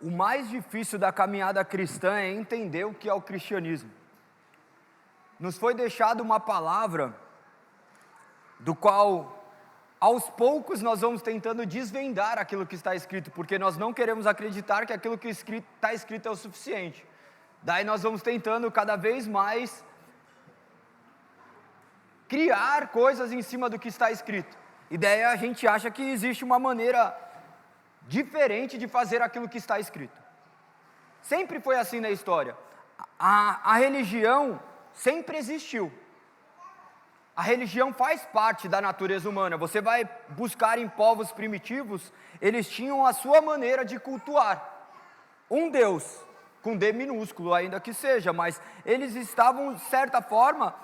O mais difícil da caminhada cristã é entender o que é o cristianismo. Nos foi deixada uma palavra, do qual, aos poucos, nós vamos tentando desvendar aquilo que está escrito, porque nós não queremos acreditar que aquilo que está escrito é o suficiente. Daí nós vamos tentando cada vez mais criar coisas em cima do que está escrito. E daí a gente acha que existe uma maneira diferente de fazer aquilo que está escrito. Sempre foi assim na história. A religião sempre existiu. A religião faz parte da natureza humana. Você vai buscar em povos primitivos, eles tinham a sua maneira de cultuar um Deus, com D minúsculo ainda que seja, mas eles estavam, de certa forma,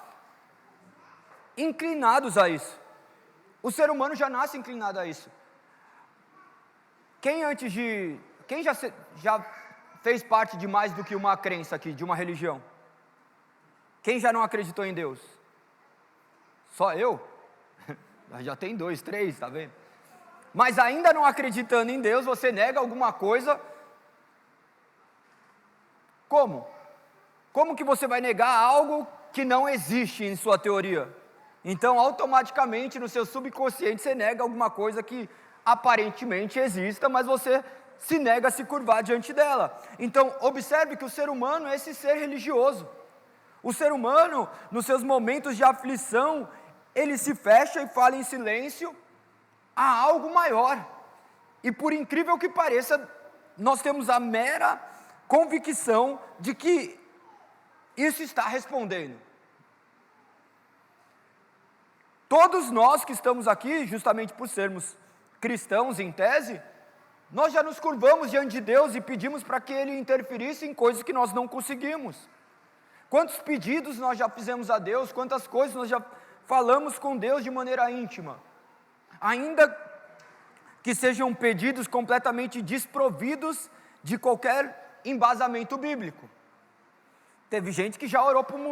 inclinados a isso. O ser humano já nasce inclinado a isso. Quem já fez parte de mais do que uma crença aqui, de uma religião? Quem já não acreditou em Deus? Só eu? Já tem 2, 3, tá vendo? Mas ainda não acreditando em Deus, você nega alguma coisa. Como? Como que você vai negar algo que não existe em sua teoria? Então, automaticamente, no seu subconsciente, você nega alguma coisa que aparentemente exista, mas você se nega a se curvar diante dela. Então, observe que o ser humano é esse ser religioso. O ser humano, nos seus momentos de aflição, ele se fecha e fala em silêncio a algo maior. E por incrível que pareça, nós temos a mera convicção de que isso está respondendo. Todos nós que estamos aqui, justamente por sermos cristãos em tese, nós já nos curvamos diante de Deus e pedimos para que Ele interferisse em coisas que nós não conseguimos. Quantos pedidos nós já fizemos a Deus, quantas coisas nós já falamos com Deus de maneira íntima, ainda que sejam pedidos completamente desprovidos de qualquer embasamento bíblico. Teve gente que já orou por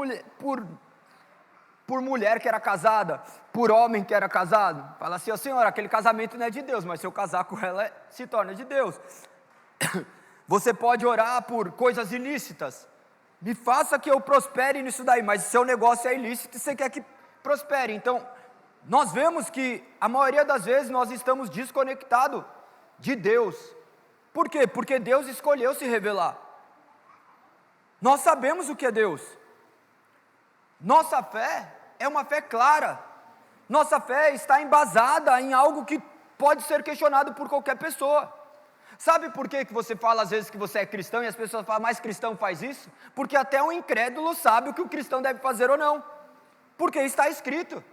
mulher que era casada, por homem que era casado. Fala assim: ó, Senhor, aquele casamento não é de Deus, mas se eu casar com ela, se torna de Deus. Você pode orar por coisas ilícitas. Me faça que eu prospere nisso daí, mas seu negócio é ilícito e você quer que prospere. Então, nós vemos que a maioria das vezes nós estamos desconectados de Deus. Por quê? Porque Deus escolheu se revelar. Nós sabemos o que é Deus. Nossa fé é uma fé clara. Nossa fé está embasada em algo que pode ser questionado por qualquer pessoa. Sabe por que você fala às vezes que você é cristão e as pessoas falam: mas cristão faz isso? Porque até um incrédulo sabe o que o cristão deve fazer ou não. Porque está escrito.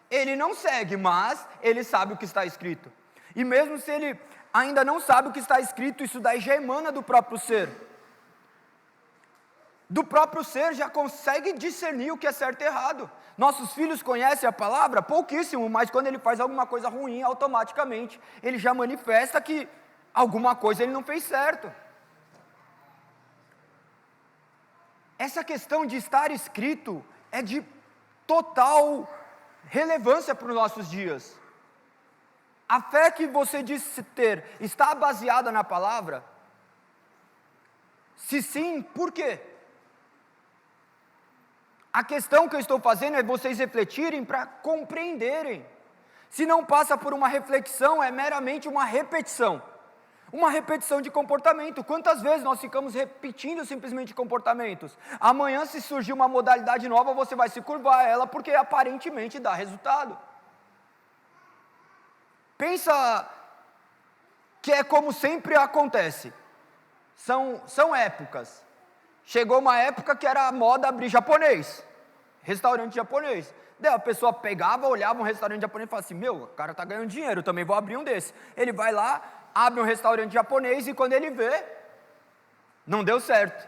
Ele não segue, mas ele sabe o que está escrito. E mesmo se ele ainda não sabe o que está escrito, isso daí já emana do próprio ser. Do próprio ser já consegue discernir o que é certo e errado. Nossos filhos conhecem a palavra? Pouquíssimo, mas quando ele faz alguma coisa ruim, automaticamente ele já manifesta que alguma coisa ele não fez certo. Essa questão de estar escrito é de total relevância para os nossos dias. A fé que você disse ter está baseada na palavra? Se sim, por quê? A questão que eu estou fazendo é vocês refletirem para compreenderem. Se não passa por uma reflexão, é meramente uma repetição. Uma repetição de comportamento. Quantas vezes nós ficamos repetindo simplesmente comportamentos? Amanhã, se surgir uma modalidade nova, você vai se curvar a ela porque aparentemente dá resultado. Pensa que é como sempre acontece. São épocas. Chegou uma época que era a moda abrir japonês, restaurante japonês. Daí a pessoa pegava, olhava um restaurante japonês e falava assim: meu, o cara está ganhando dinheiro, eu também vou abrir um desse. Ele vai lá, abre um restaurante japonês e quando ele vê, não deu certo.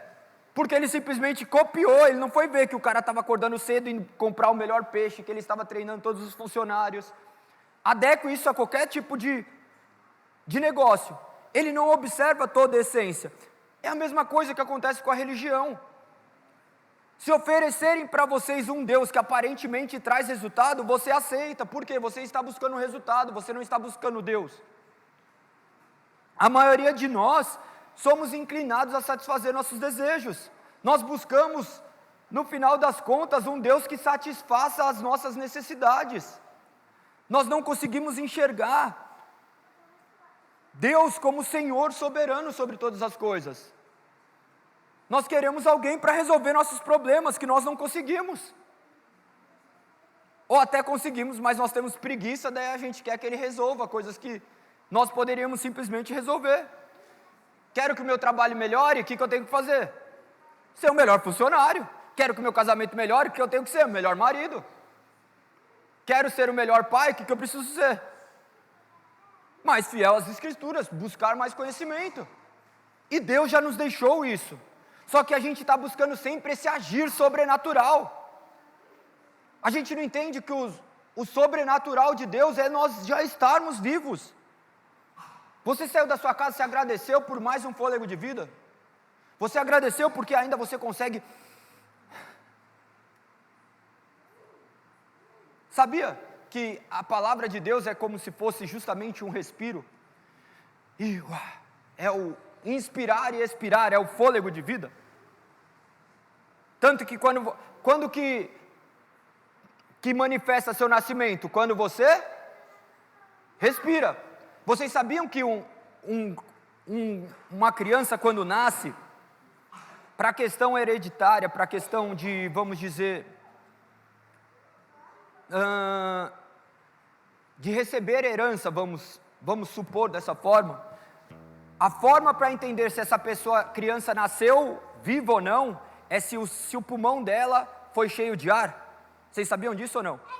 Porque ele simplesmente copiou, ele não foi ver que o cara estava acordando cedo e comprar o melhor peixe, que ele estava treinando todos os funcionários. Adequa isso a qualquer tipo de negócio. Ele não observa toda a essência. É a mesma coisa que acontece com a religião. Se oferecerem para vocês um Deus que aparentemente traz resultado, você aceita. Por quê? Você está buscando resultado, você não está buscando Deus. A maioria de nós somos inclinados a satisfazer nossos desejos. Nós buscamos, no final das contas, um Deus que satisfaça as nossas necessidades. Nós não conseguimos enxergar Deus como Senhor soberano sobre todas as coisas. Nós queremos alguém para resolver nossos problemas que nós não conseguimos. Ou até conseguimos, mas nós temos preguiça, daí a gente quer que Ele resolva coisas que nós poderíamos simplesmente resolver. Quero que o meu trabalho melhore, o que eu tenho que fazer? Ser o melhor funcionário. Quero que o meu casamento melhore, o que eu tenho que ser? O melhor marido. Quero ser o melhor pai, o que eu preciso ser? Mais fiel às Escrituras, buscar mais conhecimento. E Deus já nos deixou isso. Só que a gente está buscando sempre esse agir sobrenatural. A gente não entende que o sobrenatural de Deus é nós já estarmos vivos. Você saiu da sua casa, você agradeceu por mais um fôlego de vida? Você agradeceu porque ainda você consegue... Sabia que a palavra de Deus é como se fosse justamente um respiro? E é o inspirar e expirar, é o fôlego de vida. Tanto que quando que manifesta seu nascimento? Quando você respira. Vocês sabiam que uma criança quando nasce, para a questão hereditária, para a questão de, vamos dizer, de receber herança, vamos supor dessa forma, a forma para entender se essa criança nasceu viva ou não, é se o pulmão dela foi cheio de ar. Vocês sabiam disso ou não? Também o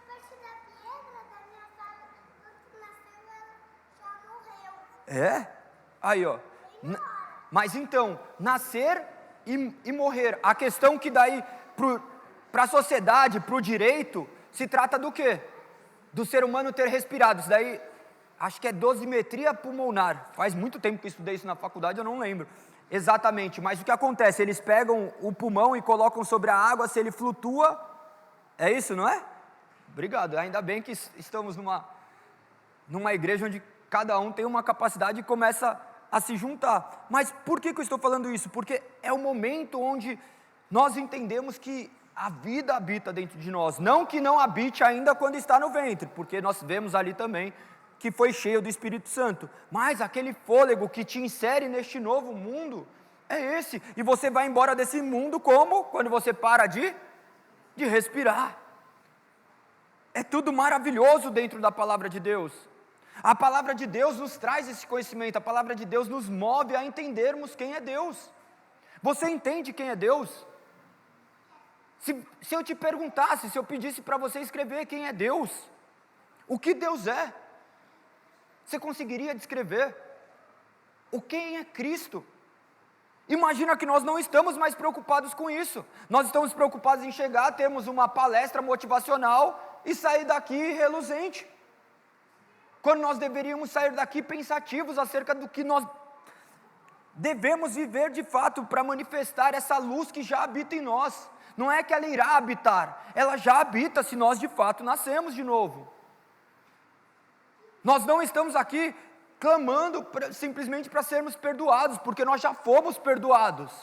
peixe da pedra da minha casa, quando nasceu, ela já morreu. É? Aí, ó. Mas então, nascer e morrer, a questão que daí, para a sociedade, para o direito, se trata do quê? Do ser humano ter respirado. Isso daí, acho que é dosimetria pulmonar. Faz muito tempo que eu estudei isso na faculdade, eu não lembro exatamente. Mas o que acontece? Eles pegam o pulmão e colocam sobre a água, se ele flutua, é isso, não é? Obrigado, ainda bem que estamos numa igreja onde cada um tem uma capacidade e começa a se juntar. Mas por que eu estou falando isso? Porque é o momento onde nós entendemos que a vida habita dentro de nós. Não que não habite ainda quando está no ventre, porque nós vemos ali também que foi cheio do Espírito Santo. Mas aquele fôlego que te insere neste novo mundo, é esse. E você vai embora desse mundo como? Quando você para de respirar. É tudo maravilhoso dentro da palavra de Deus. A palavra de Deus nos traz esse conhecimento, a palavra de Deus nos move a entendermos quem é Deus. Você entende quem é Deus? Se eu te perguntasse, se eu pedisse para você escrever quem é Deus, o que Deus é, você conseguiria descrever? Quem é Cristo? Imagina que nós não estamos mais preocupados com isso. Nós estamos preocupados em chegar, termos uma palestra motivacional e sair daqui reluzente. Quando nós deveríamos sair daqui pensativos acerca do que nós devemos viver de fato para manifestar essa luz que já habita em nós. Não é que ela irá habitar, ela já habita se nós de fato nascemos de novo. Nós não estamos aqui clamando simplesmente para sermos perdoados, porque nós já fomos perdoados.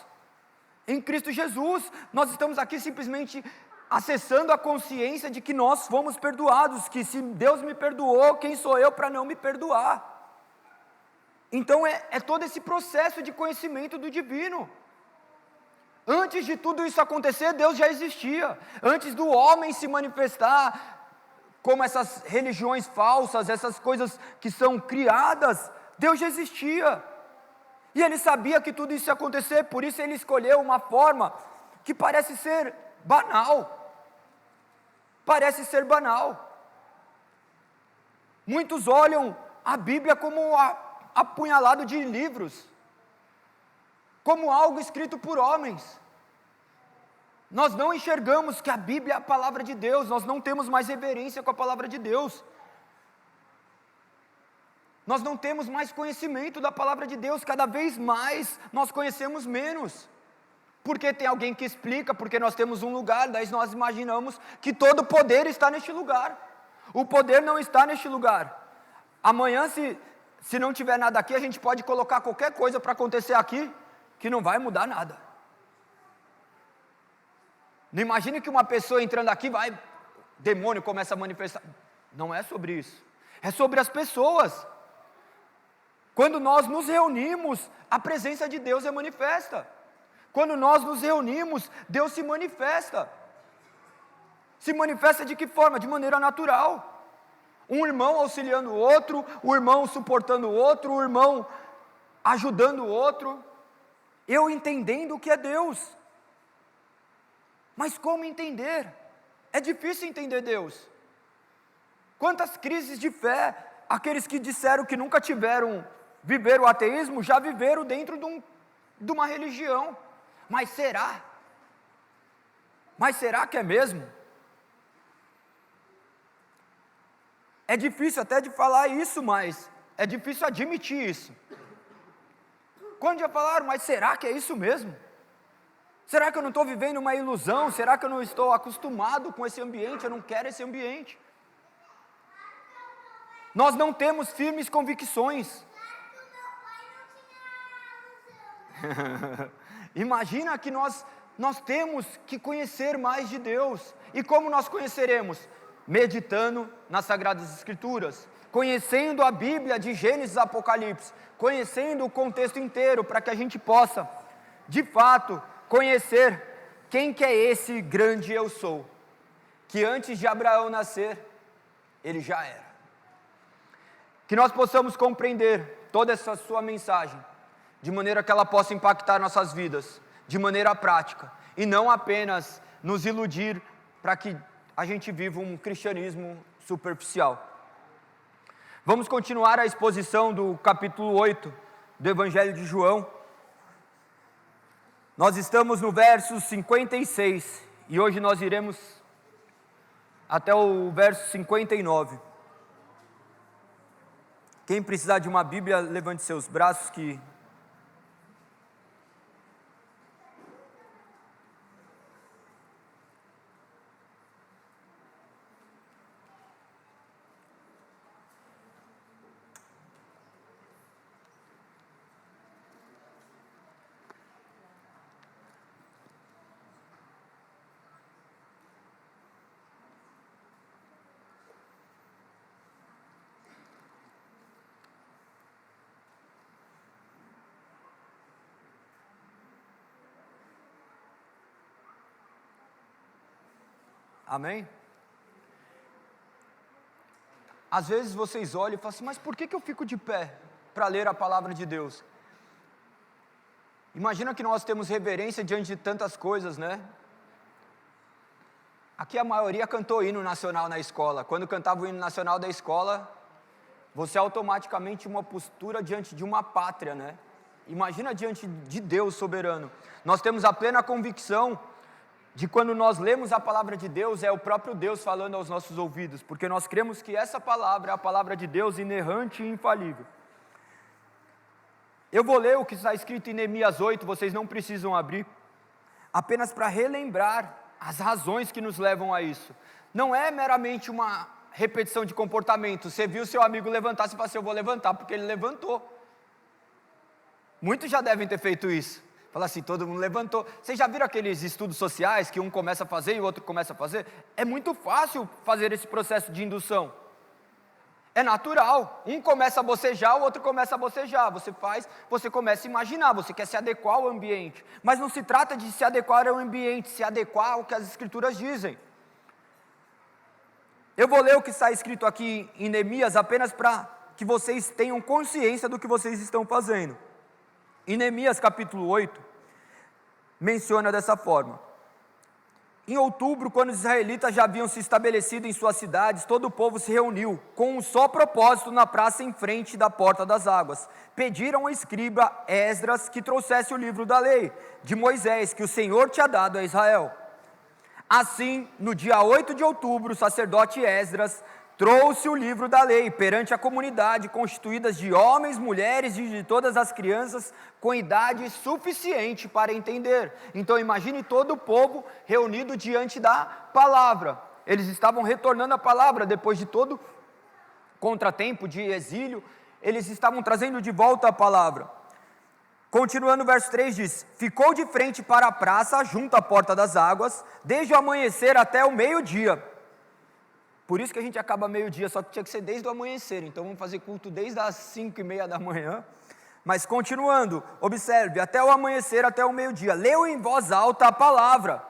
Em Cristo Jesus, nós estamos aqui simplesmente acessando a consciência de que nós fomos perdoados, que se Deus me perdoou, quem sou eu para não me perdoar? Então é todo esse processo de conhecimento do divino. Antes de tudo isso acontecer, Deus já existia. Antes do homem se manifestar como essas religiões falsas, essas coisas que são criadas, Deus já existia. E Ele sabia que tudo isso ia acontecer, por isso Ele escolheu uma forma que parece ser banal. Parece ser banal. Muitos olham a Bíblia como apunhalado de livros, como algo escrito por homens. Nós não enxergamos que a Bíblia é a palavra de Deus, nós não temos mais reverência com a palavra de Deus. Nós não temos mais conhecimento da palavra de Deus, cada vez mais nós conhecemos menos. Porque tem alguém que explica, porque nós temos um lugar, daí nós imaginamos que todo o poder está neste lugar. O poder não está neste lugar. Amanhã, se se não tiver nada aqui, a gente pode colocar qualquer coisa para acontecer aqui, que não vai mudar nada. Não imagine que uma pessoa entrando aqui, demônio começa a manifestar. Não é sobre isso, é sobre as pessoas. Quando nós nos reunimos, a presença de Deus é manifesta. Quando nós nos reunimos, Deus se manifesta. Se manifesta de que forma? De maneira natural. Um irmão auxiliando o outro, o irmão suportando o outro, o irmão ajudando o outro. Eu entendendo o que é Deus. Mas como entender? É difícil entender Deus. Quantas crises de fé, aqueles que disseram que nunca viveram o ateísmo, já viveram dentro de uma religião. Mas será? Mas será que é mesmo? É difícil até de falar isso, mas é difícil admitir isso. Quando já falaram, mas será que é isso mesmo? Será que eu não estou vivendo uma ilusão? Será que eu não estou acostumado com esse ambiente? Eu não quero esse ambiente. Nós não temos firmes convicções. Imagina que nós temos que conhecer mais de Deus. E como nós conheceremos? Meditando nas Sagradas Escrituras, conhecendo a Bíblia de Gênesis a Apocalipse, conhecendo o contexto inteiro, para que a gente possa, de fato, conhecer quem que é esse grande eu sou, que antes de Abraão nascer, ele já era. Que nós possamos compreender toda essa sua mensagem, de maneira que ela possa impactar nossas vidas, de maneira prática, e não apenas nos iludir para que a gente viva um cristianismo superficial. Vamos continuar a exposição do capítulo 8 do Evangelho de João. Nós estamos no verso 56 e hoje nós iremos até o verso 59. Quem precisar de uma Bíblia, levante seus braços que... Amém? Às vezes vocês olham e falam assim, mas por que eu fico de pé para ler a palavra de Deus? Imagina que nós temos reverência diante de tantas coisas, né? Aqui a maioria cantou hino nacional na escola. Quando cantava o hino nacional da escola, você automaticamente tinha uma postura diante de uma pátria, né? Imagina diante de Deus soberano. Nós temos a plena convicção de quando nós lemos a palavra de Deus, é o próprio Deus falando aos nossos ouvidos, porque nós cremos que essa palavra é a palavra de Deus inerrante e infalível. Eu vou ler o que está escrito em Neemias 8, vocês não precisam abrir, apenas para relembrar as razões que nos levam a isso. Não é meramente uma repetição de comportamento. Você viu seu amigo levantar, você fala assim, eu vou levantar, porque ele levantou. Muitos já devem ter feito isso. Fala assim, todo mundo levantou. Vocês já viram aqueles estudos sociais que um começa a fazer e o outro começa a fazer? É muito fácil fazer esse processo de indução. É natural. Um começa a bocejar, o outro começa a bocejar. Você começa a imaginar, você quer se adequar ao ambiente. Mas não se trata de se adequar ao ambiente, se adequar ao que as Escrituras dizem. Eu vou ler o que está escrito aqui em Neemias apenas para que vocês tenham consciência do que vocês estão fazendo. Em Neemias capítulo 8, menciona dessa forma: em outubro, quando os israelitas já haviam se estabelecido em suas cidades, todo o povo se reuniu, com um só propósito na praça em frente da porta das águas. Pediram ao escriba Esdras que trouxesse o livro da lei de Moisés, que o Senhor tinha dado a Israel. Assim, no dia 8 de outubro, o sacerdote Esdras trouxe o livro da lei perante a comunidade, constituída de homens, mulheres e de todas as crianças, com idade suficiente para entender. Então imagine todo o povo reunido diante da palavra. Eles estavam retornando a palavra depois de todo contratempo de exílio. eles estavam trazendo de volta a palavra. Continuando o verso 3 diz: ficou de frente para a praça, junto à porta das águas, desde o amanhecer até o meio-dia. Por isso que a gente acaba meio-dia, só que tinha que ser desde o amanhecer, então vamos fazer culto desde as 5:30 da manhã. Mas continuando, observe, até o amanhecer, até o meio-dia, leu em voz alta a palavra,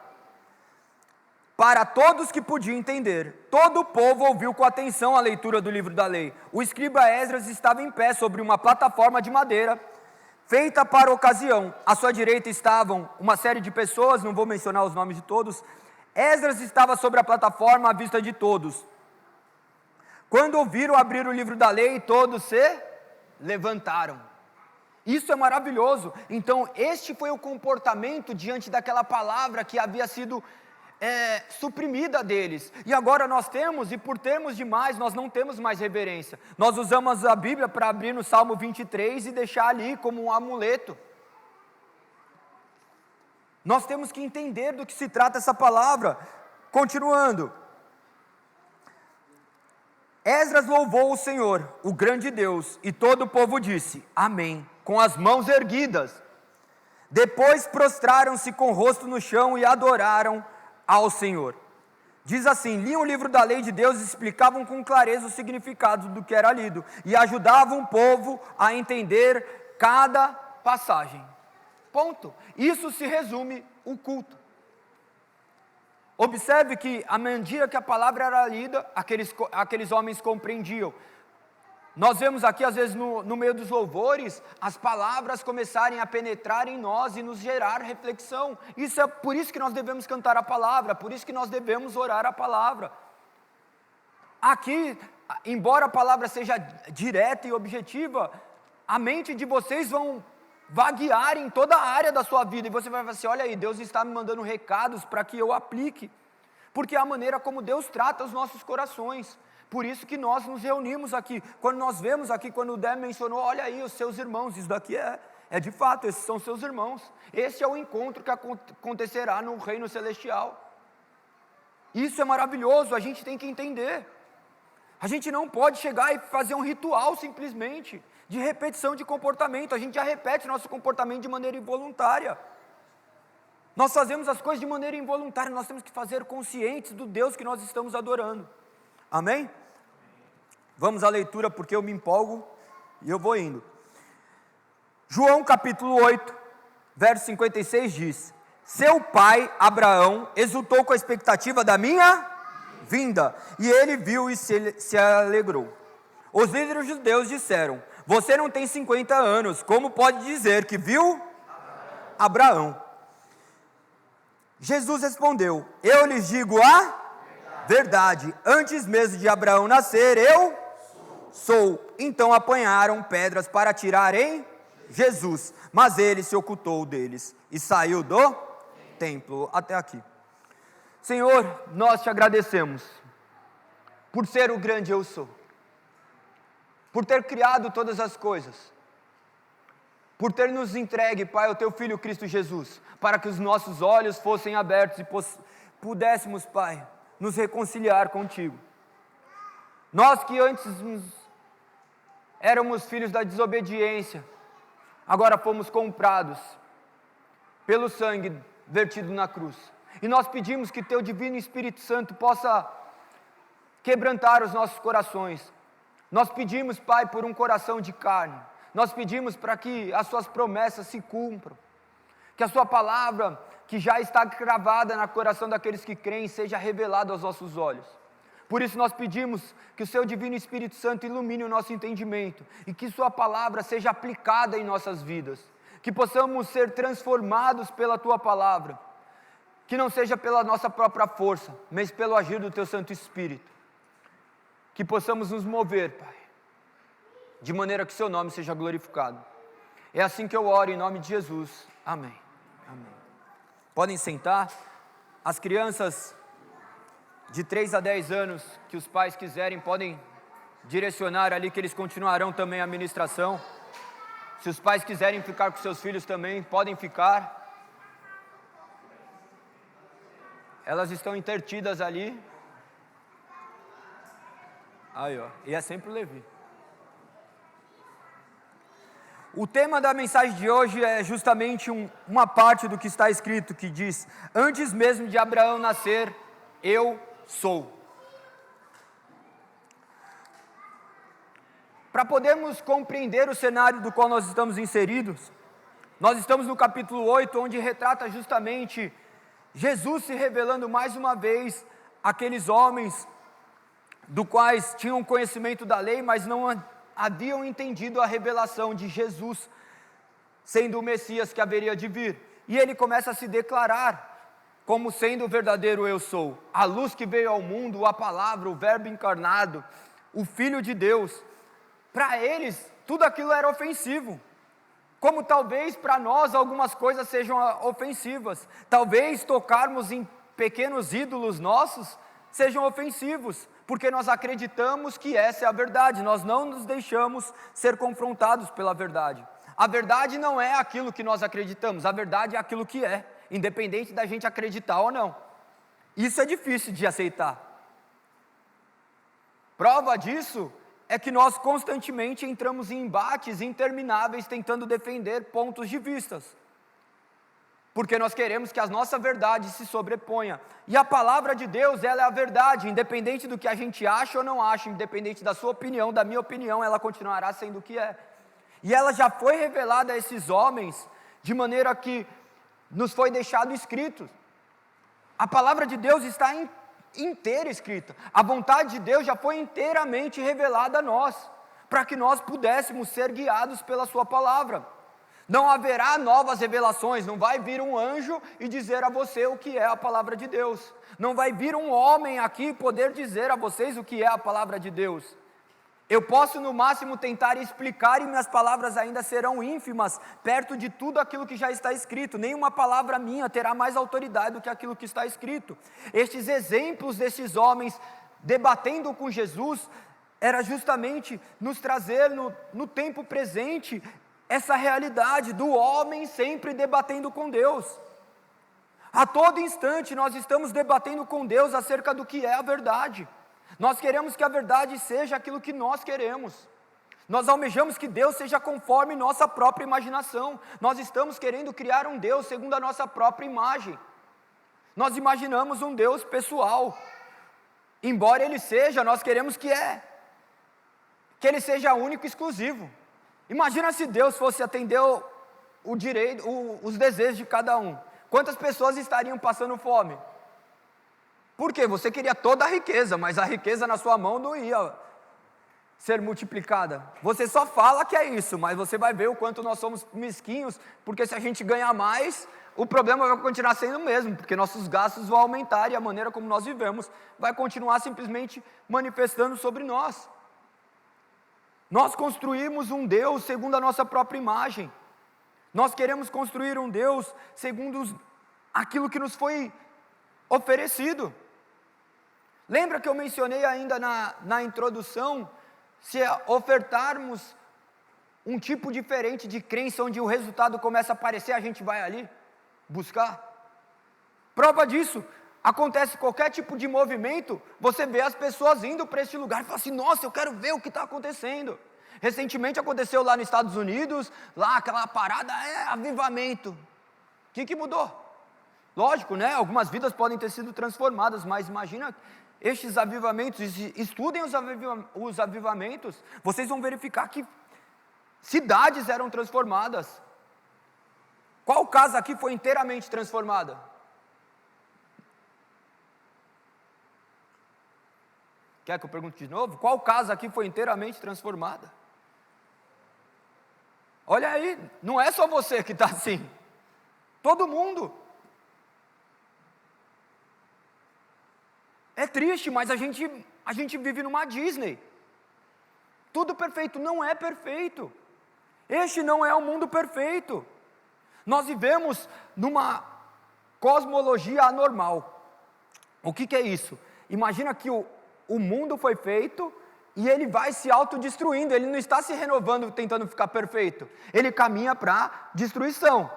para todos que podiam entender. Todo o povo ouviu com atenção a leitura do livro da lei. O escriba Esdras estava em pé sobre uma plataforma de madeira, feita para a ocasião. À sua direita estavam uma série de pessoas, não vou mencionar os nomes de todos. Esdras estava sobre a plataforma à vista de todos. Quando ouviram abrir o livro da lei, todos se levantaram. Isso é maravilhoso. Então, este foi o comportamento diante daquela palavra que havia sido suprimida deles. E agora nós temos, e por termos demais, nós não temos mais reverência. Nós usamos a Bíblia para abrir no Salmo 23 e deixar ali como um amuleto. Nós temos que entender do que se trata essa palavra. Continuando. Esdras louvou o Senhor, o grande Deus, e todo o povo disse: amém, com as mãos erguidas. Depois prostraram-se com o rosto no chão e adoraram ao Senhor. Diz assim: liam o livro da lei de Deus e explicavam com clareza o significado do que era lido, e ajudavam o povo a entender cada passagem. Ponto. Isso se resume o culto. Observe que à medida que a palavra era lida, aqueles homens compreendiam. Nós vemos aqui, às vezes, no meio dos louvores, as palavras começarem a penetrar em nós e nos gerar reflexão. Isso é por isso que nós devemos cantar a palavra, por isso que nós devemos orar a palavra. Aqui, embora a palavra seja direta e objetiva, a mente de vocês vão vaguear em toda a área da sua vida, e você vai falar assim: olha aí, Deus está me mandando recados para que eu aplique, porque é a maneira como Deus trata os nossos corações. Por isso que nós nos reunimos aqui. Quando nós vemos aqui, quando o Dé mencionou: olha aí os seus irmãos, isso daqui é de fato, esses são seus irmãos. Esse é o encontro que acontecerá no reino celestial. Isso é maravilhoso, a gente tem que entender. A gente não pode chegar e fazer um ritual simplesmente de repetição de comportamento. A gente já repete nosso comportamento de maneira involuntária. Nós fazemos as coisas de maneira involuntária. Nós temos que fazer conscientes do Deus que nós estamos adorando. Amém? Vamos à leitura, porque eu me empolgo e eu vou indo. João capítulo 8, verso 56 diz: seu pai Abraão exultou com a expectativa da minha vinda, e ele viu e se alegrou. Os líderes judeus disseram: você não tem 50 anos, como pode dizer que viu Abraão? Jesus respondeu: eu lhes digo a verdade, antes mesmo de Abraão nascer, eu sou. Então apanharam pedras para atirar em Jesus, mas ele se ocultou deles e saiu do templo. Até aqui. Senhor, nós te agradecemos por ser o grande eu sou, por ter criado todas as coisas, por ter nos entregue, Pai, o teu Filho Cristo Jesus, para que os nossos olhos fossem abertos e pudéssemos, Pai, nos reconciliar contigo. Nós que antes éramos filhos da desobediência, agora fomos comprados pelo sangue vertido na cruz. E nós pedimos que teu divino Espírito Santo possa quebrantar os nossos corações. Nós pedimos, Pai, por um coração de carne. Nós pedimos para que as suas promessas se cumpram, que a sua palavra, que já está gravada no coração daqueles que creem, seja revelada aos nossos olhos. Por isso nós pedimos que o seu divino Espírito Santo ilumine o nosso entendimento e que sua palavra seja aplicada em nossas vidas, que possamos ser transformados pela tua palavra, que não seja pela nossa própria força, mas pelo agir do teu Santo Espírito, que possamos nos mover, Pai, de maneira que seu nome seja glorificado. É assim que eu oro em nome de Jesus. Amém. Amém. Podem sentar. As crianças de 3 a 10 anos que os pais quiserem, podem direcionar ali, que eles continuarão também a ministração. Se os pais quiserem ficar com seus filhos também, podem ficar. Elas estão intertidas ali. Aí, ó. E é sempre o Levi. O tema da mensagem de hoje é justamente uma parte do que está escrito, que diz: antes mesmo de Abraão nascer, eu sou. Para podermos compreender o cenário do qual nós estamos inseridos, nós estamos no capítulo 8, onde retrata justamente Jesus se revelando mais uma vez àqueles homens do quais tinham conhecimento da lei, mas não haviam entendido a revelação de Jesus sendo o Messias que haveria de vir. E ele começa a se declarar como sendo o verdadeiro eu sou, a luz que veio ao mundo, a palavra, o verbo encarnado, o Filho de Deus. Para eles, tudo aquilo era ofensivo, como talvez para nós algumas coisas sejam ofensivas. Talvez tocarmos em pequenos ídolos nossos sejam ofensivos, porque nós acreditamos que essa é a verdade, nós não nos deixamos ser confrontados pela verdade. A verdade não é aquilo que nós acreditamos, a verdade é aquilo que é, independente da gente acreditar ou não. Isso é difícil de aceitar. Prova disso é que nós constantemente entramos em embates intermináveis tentando defender pontos de vistas, porque nós queremos que a nossa verdade se sobreponha. E a palavra de Deus, ela é a verdade, independente do que a gente acha ou não acha, independente da sua opinião, da minha opinião, ela continuará sendo o que é. E ela já foi revelada a esses homens, de maneira que nos foi deixado escrito. A palavra de Deus está inteira escrita. A vontade de Deus já foi inteiramente revelada a nós, para que nós pudéssemos ser guiados pela sua palavra. Não haverá novas revelações, não vai vir um anjo e dizer a você o que é a palavra de Deus. Não vai vir um homem aqui poder dizer a vocês o que é a palavra de Deus. Eu posso no máximo tentar explicar e minhas palavras ainda serão ínfimas, perto de tudo aquilo que já está escrito. Nenhuma palavra minha terá mais autoridade do que aquilo que está escrito. Estes exemplos destes homens debatendo com Jesus, era justamente nos trazer no tempo presente, essa realidade do homem sempre debatendo com Deus. A todo instante nós estamos debatendo com Deus acerca do que é a verdade. Nós queremos que a verdade seja aquilo que nós queremos. Nós almejamos que Deus seja conforme nossa própria imaginação. Nós estamos querendo criar um Deus segundo a nossa própria imagem. Nós imaginamos um Deus pessoal. Embora Ele seja, nós queremos que Ele seja único e exclusivo. Imagina se Deus fosse atender os desejos de cada um. Quantas pessoas estariam passando fome? Por quê? Você queria toda a riqueza, mas a riqueza na sua mão não ia ser multiplicada. Você só fala que é isso, mas você vai ver o quanto nós somos mesquinhos, porque se a gente ganhar mais, o problema vai continuar sendo o mesmo, porque nossos gastos vão aumentar e a maneira como nós vivemos vai continuar simplesmente manifestando sobre nós. Nós construímos um Deus segundo a nossa própria imagem. Nós queremos construir um Deus segundo aquilo que nos foi oferecido. Lembra que eu mencionei ainda na introdução, se ofertarmos um tipo diferente de crença, onde o resultado começa a aparecer, a gente vai ali buscar? Prova disso, acontece qualquer tipo de movimento, você vê as pessoas indo para esse lugar e fala assim: nossa, eu quero ver o que está acontecendo. Recentemente aconteceu lá nos Estados Unidos, lá aquela parada avivamento. O que mudou? Lógico, né? Algumas vidas podem ter sido transformadas, mas imagina estes avivamentos, estudem os avivamentos, vocês vão verificar que cidades eram transformadas. Qual casa aqui foi inteiramente transformada? Quer que eu pergunte de novo? Qual casa aqui foi inteiramente transformada? Olha aí, não é só você que está assim, todo mundo. É triste, mas a gente vive numa Disney. Tudo perfeito não é perfeito. Este não é o mundo perfeito. Nós vivemos numa cosmologia anormal. O que é isso? Imagina que o mundo foi feito e ele vai se autodestruindo, ele não está se renovando tentando ficar perfeito, ele caminha para destruição.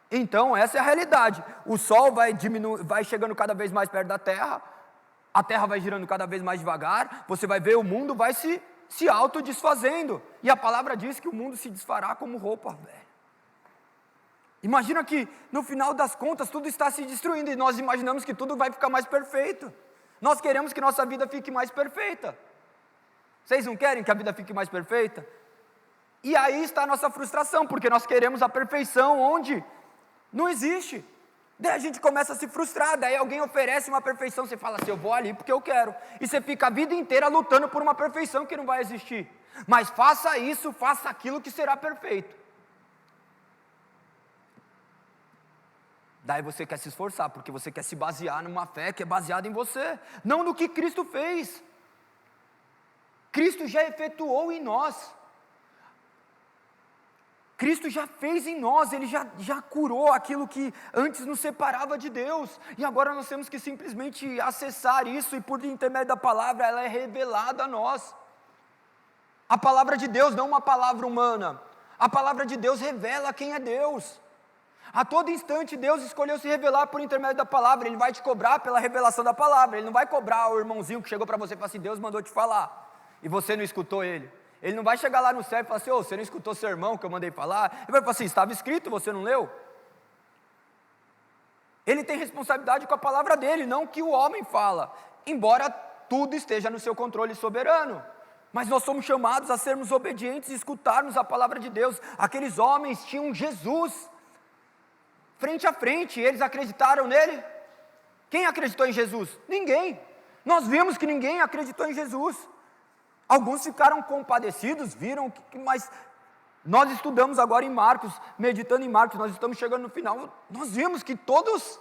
Então essa é a realidade, o Sol vai chegando cada vez mais perto da Terra, a Terra vai girando cada vez mais devagar, você vai ver o mundo vai se se autodesfazendo. E a palavra diz que o mundo se desfará como roupa velha. Imagina que no final das contas tudo está se destruindo e nós imaginamos que tudo vai ficar mais perfeito. Nós queremos que nossa vida fique mais perfeita. Vocês não querem que a vida fique mais perfeita? E aí está a nossa frustração, porque nós queremos a perfeição onde não existe. Daí a gente começa a se frustrar, daí alguém oferece uma perfeição, você fala assim, eu vou ali porque eu quero. E você fica a vida inteira lutando por uma perfeição que não vai existir. Mas faça isso, faça aquilo que será perfeito. Daí você quer se esforçar, porque você quer se basear numa fé que é baseada em você, não no que Cristo fez. Cristo já efetuou em nós. Cristo já fez em nós, Ele já curou aquilo que antes nos separava de Deus. E agora nós temos que simplesmente acessar isso e por intermédio da palavra, ela é revelada a nós. A palavra de Deus não é uma palavra humana. A palavra de Deus revela quem é Deus. A todo instante Deus escolheu se revelar por intermédio da palavra. Ele vai te cobrar pela revelação da palavra. Ele não vai cobrar o irmãozinho que chegou para você e falou assim, Deus mandou te falar, e você não escutou ele. Ele não vai chegar lá no céu e falar assim, você não escutou seu irmão que eu mandei falar? Ele vai falar assim, estava escrito, você não leu? Ele tem responsabilidade com a palavra dele, não que o homem fala, embora tudo esteja no seu controle soberano. Mas nós somos chamados a sermos obedientes e escutarmos a palavra de Deus. Aqueles homens tinham Jesus frente a frente, eles acreditaram nele? Quem acreditou em Jesus? Ninguém. Nós vimos que ninguém acreditou em Jesus. Alguns ficaram compadecidos, viram, mas nós estudamos agora em Marcos, meditando em Marcos, nós estamos chegando no final, nós vimos que todos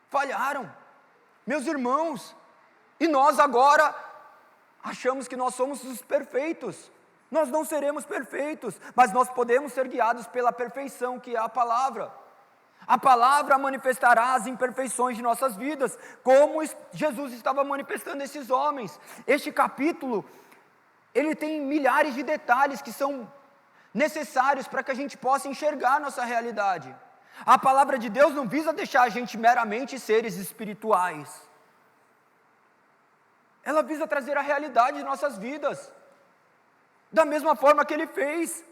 falharam, meus irmãos, e nós agora achamos que nós somos os perfeitos. Nós não seremos perfeitos, mas nós podemos ser guiados pela perfeição que é a palavra. A palavra manifestará as imperfeições de nossas vidas, como Jesus estava manifestando esses homens. Este capítulo, ele tem milhares de detalhes que são necessários para que a gente possa enxergar nossa realidade. A palavra de Deus não visa deixar a gente meramente seres espirituais. Ela visa trazer a realidade de nossas vidas. Da mesma forma que ele fez.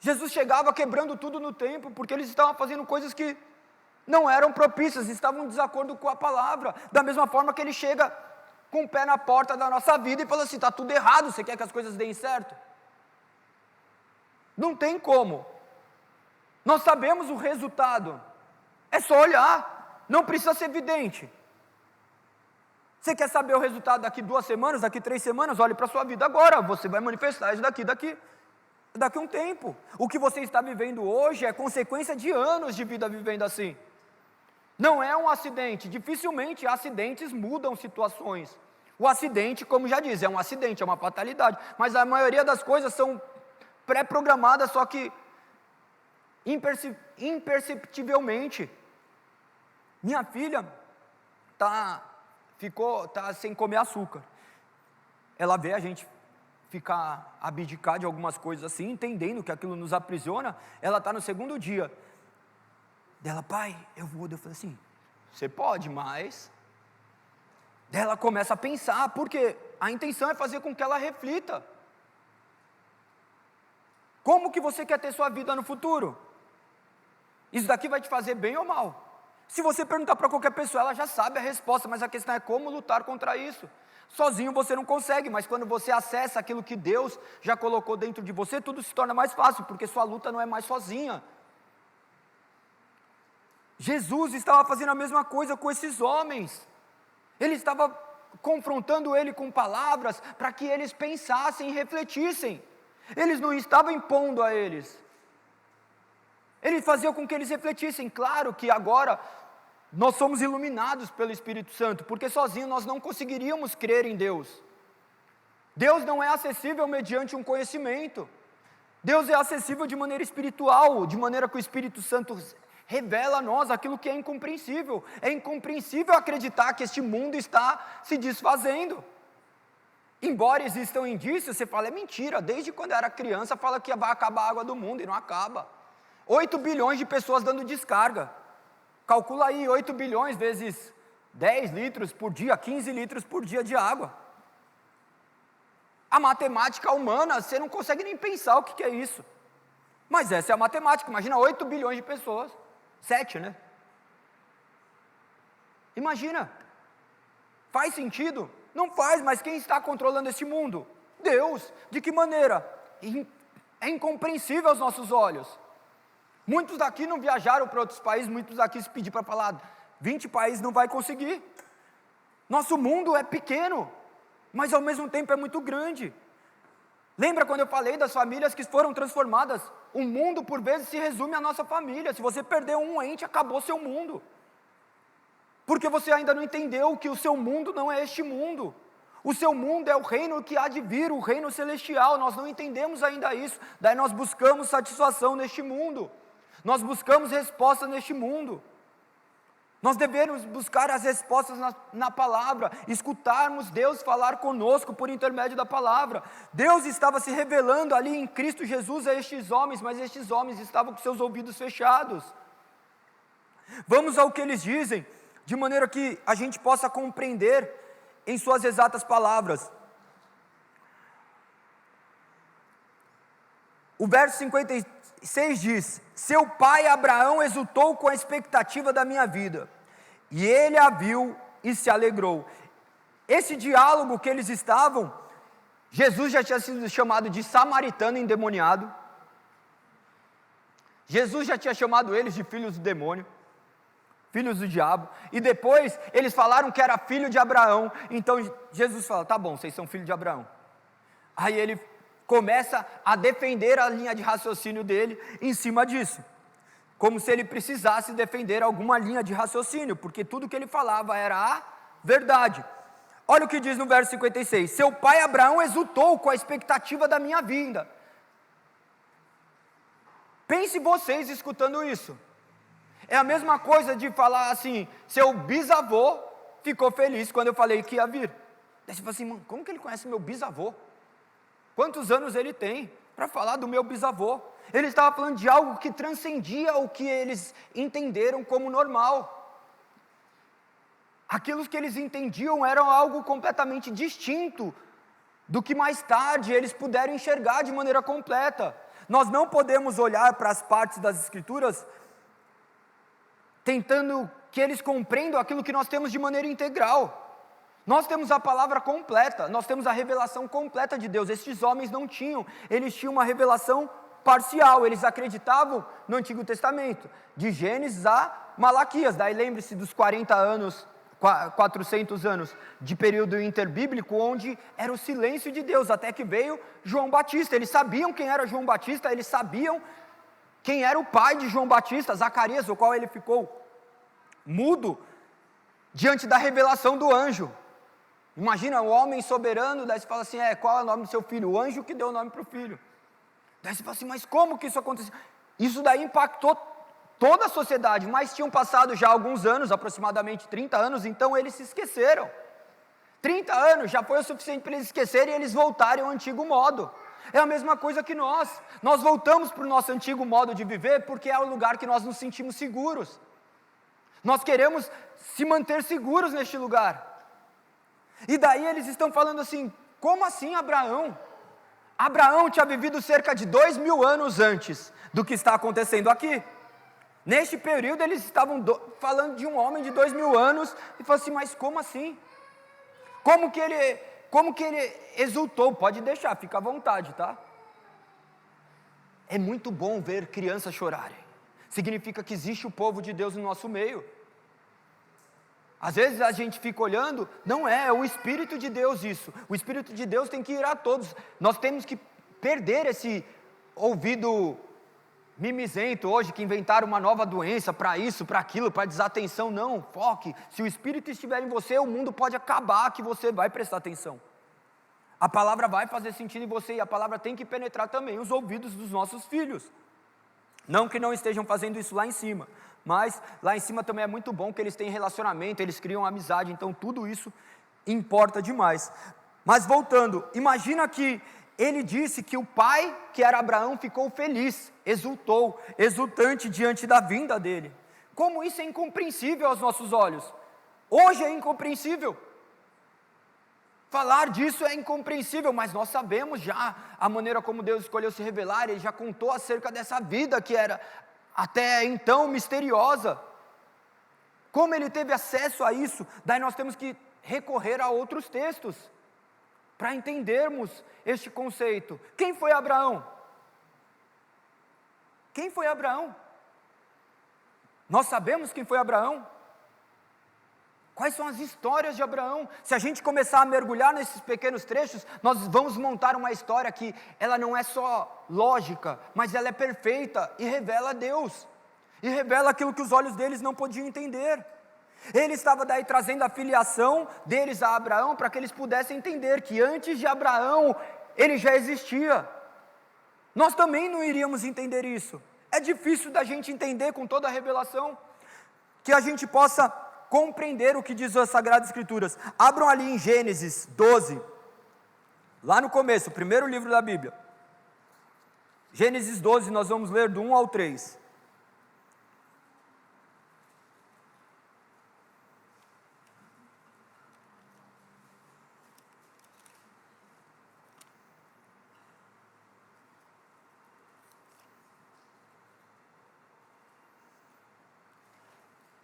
Jesus chegava quebrando tudo no templo, porque eles estavam fazendo coisas que não eram propícias, estavam em desacordo com a palavra. Da mesma forma que ele chega com o pé na porta da nossa vida e fala assim, está tudo errado, você quer que as coisas deem certo? Não tem como. Nós sabemos o resultado, é só olhar, não precisa ser evidente. Você quer saber o resultado daqui 2 semanas, daqui 3 semanas? Olhe para a sua vida agora, você vai manifestar isso daqui a um tempo. O que você está vivendo hoje é consequência de anos de vida vivendo assim. Não é um acidente, dificilmente acidentes mudam situações. O acidente, como já diz, é um acidente, é uma fatalidade, mas a maioria das coisas são pré-programadas, só que imperceptivelmente. Minha filha está sem comer açúcar. Ela vê a gente abdicar de algumas coisas assim, entendendo que aquilo nos aprisiona. Ela está no 2º dia. Dela, pai, eu vou. Eu falei assim, você pode, mas... Daí ela começa a pensar, porque a intenção é fazer com que ela reflita. Como que você quer ter sua vida no futuro? Isso daqui vai te fazer bem ou mal? Se você perguntar para qualquer pessoa, ela já sabe a resposta, mas a questão é como lutar contra isso. Sozinho você não consegue, mas quando você acessa aquilo que Deus já colocou dentro de você, tudo se torna mais fácil, porque sua luta não é mais sozinha. Jesus estava fazendo a mesma coisa com esses homens. Ele estava confrontando ele com palavras para que eles pensassem e refletissem. Eles não estavam impondo a eles. Ele fazia com que eles refletissem. Claro que agora nós somos iluminados pelo Espírito Santo, porque sozinhos nós não conseguiríamos crer em Deus. Deus não é acessível mediante um conhecimento. Deus é acessível de maneira espiritual, de maneira que o Espírito Santo revela a nós aquilo que é incompreensível. É incompreensível acreditar que este mundo está se desfazendo. Embora existam indícios, você fala, é mentira. Desde quando eu era criança, fala que vai acabar a água do mundo, e não acaba. 8 bilhões de pessoas dando descarga. Calcula aí, 8 bilhões vezes 10 litros por dia, 15 litros por dia de água. A matemática humana, você não consegue nem pensar o que é isso. Mas essa é a matemática, imagina 8 bilhões de pessoas. 7, né? Imagina. Faz sentido? Não faz, mas quem está controlando este mundo? Deus. De que maneira? É incompreensível aos nossos olhos. Muitos daqui não viajaram para outros países, muitos daqui se pedir para falar 20 países não vai conseguir. Nosso mundo é pequeno, mas ao mesmo tempo é muito grande. Lembra quando eu falei das famílias que foram transformadas? O mundo por vezes se resume à nossa família. Se você perder um ente, acabou seu mundo. Porque você ainda não entendeu que o seu mundo não é este mundo. O seu mundo é o reino que há de vir, o reino celestial. Nós não entendemos ainda isso. Daí nós buscamos satisfação neste mundo. Nós buscamos respostas neste mundo. Nós devemos buscar as respostas na palavra, escutarmos Deus falar conosco por intermédio da palavra. Deus estava se revelando ali em Cristo Jesus a estes homens, mas estes homens estavam com seus ouvidos fechados. Vamos ao que eles dizem, de maneira que a gente possa compreender em suas exatas palavras. O verso 56 diz: seu pai Abraão exultou com a expectativa da minha vida, e ele a viu e se alegrou. Esse diálogo que eles estavam, Jesus já tinha sido chamado de samaritano endemoniado, Jesus já tinha chamado eles de filhos do demônio, filhos do diabo, e depois eles falaram que era filho de Abraão. Então Jesus fala, tá bom, vocês são filhos de Abraão. Aí ele começa a defender a linha de raciocínio dele em cima disso, como se ele precisasse defender alguma linha de raciocínio, porque tudo que ele falava era a verdade. Olha o que diz no verso 56, seu pai Abraão exultou com a expectativa da minha vinda. Pense vocês escutando isso. É a mesma coisa de falar assim, seu bisavô ficou feliz quando eu falei que ia vir. Daí você fala assim, mano, como que ele conhece meu bisavô? Quantos anos ele tem para falar do meu bisavô? Ele estava falando de algo que transcendia o que eles entenderam como normal. Aquilo que eles entendiam era algo completamente distinto do que mais tarde eles puderam enxergar de maneira completa. Nós não podemos olhar para as partes das Escrituras tentando que eles compreendam aquilo que nós temos de maneira integral. Nós temos a palavra completa, nós temos a revelação completa de Deus. Estes homens não tinham, eles tinham uma revelação parcial, eles acreditavam no Antigo Testamento, de Gênesis a Malaquias. Daí lembre-se dos 40 anos, 400 anos de período interbíblico, onde era o silêncio de Deus, até que veio João Batista. Eles sabiam quem era João Batista, eles sabiam quem era o pai de João Batista, Zacarias, o qual ele ficou mudo diante da revelação do anjo. Imagina o homem soberano, daí você fala assim, qual é o nome do seu filho? O anjo que deu o nome para o filho. Daí você fala assim, mas como que isso aconteceu? Isso daí impactou toda a sociedade, mas tinham passado já alguns anos, aproximadamente 30 anos, então eles se esqueceram. 30 anos já foi o suficiente para eles esquecerem e eles voltarem ao antigo modo. É a mesma coisa que nós voltamos para o nosso antigo modo de viver, porque é o lugar que nós nos sentimos seguros. Nós queremos se manter seguros neste lugar. E daí eles estão falando assim, como assim Abraão? Abraão tinha vivido cerca de 2000 anos antes do que está acontecendo aqui. Neste período eles estavam falando de um homem de 2000 anos, e falaram assim, mas como assim? Como que ele exultou? Pode deixar, fica à vontade, tá? É muito bom ver crianças chorarem. Significa que existe o povo de Deus no nosso meio. Às vezes a gente fica olhando, não é o Espírito de Deus isso. O Espírito de Deus tem que ir a todos. Nós temos que perder esse ouvido mimizento hoje, que inventaram uma nova doença para isso, para aquilo, para desatenção. Não, foque. Se o Espírito estiver em você, o mundo pode acabar, que você vai prestar atenção. A palavra vai fazer sentido em você, e a palavra tem que penetrar também os ouvidos dos nossos filhos. Não que não estejam fazendo isso lá em cima, mas lá em cima também é muito bom que eles têm relacionamento, eles criam amizade, então tudo isso importa demais. Mas voltando, imagina que ele disse que o pai, que era Abraão, ficou feliz, exultou, exultante diante da vinda dele. Como isso é incompreensível aos nossos olhos? Hoje é incompreensível. Falar disso é incompreensível, mas nós sabemos já a maneira como Deus escolheu se revelar. Ele já contou acerca dessa vida que era até então misteriosa. Como ele teve acesso a isso? Daí nós temos que recorrer a outros textos para entendermos este conceito. Quem foi Abraão? Quem foi Abraão? Nós sabemos quem foi Abraão? Quais são as histórias de Abraão? Se a gente começar a mergulhar nesses pequenos trechos, nós vamos montar uma história que ela não é só lógica, mas ela é perfeita e revela Deus. E revela aquilo que os olhos deles não podiam entender. Ele estava daí trazendo a filiação deles a Abraão para que eles pudessem entender que antes de Abraão ele já existia. Nós também não iríamos entender isso. É difícil da gente entender com toda a revelação, que a gente possa compreender o que diz as Sagradas Escrituras. Abram ali em Gênesis 12, lá no começo, o primeiro livro da Bíblia. Gênesis 12, nós vamos ler do 1 ao 3.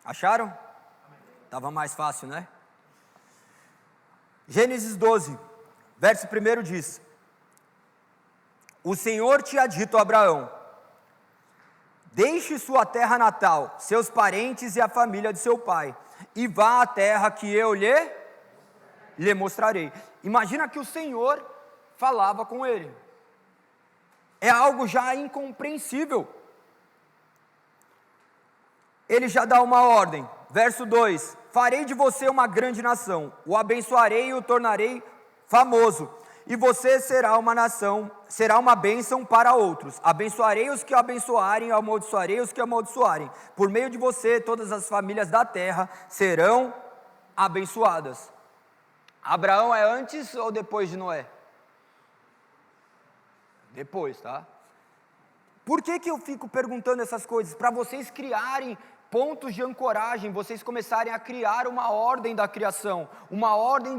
Acharam? Estava mais fácil, né? Gênesis 12, verso 1 diz: O Senhor tinha dito a Abraão: deixe sua terra natal, seus parentes e a família de seu pai, e vá à terra que eu lhe mostrarei. Imagina que o Senhor falava com ele. É algo já incompreensível. Ele já dá uma ordem, verso 2: farei de você uma grande nação, o abençoarei e o tornarei famoso, e você será uma nação, será uma bênção para outros. Abençoarei os que abençoarem, amaldiçoarei os que amaldiçoarem. Por meio de você, todas as famílias da terra serão abençoadas. Abraão é antes ou depois de Noé? Depois, tá? Por que eu fico perguntando essas coisas? Para vocês criarem pontos de ancoragem, vocês começarem a criar uma ordem da criação, uma ordem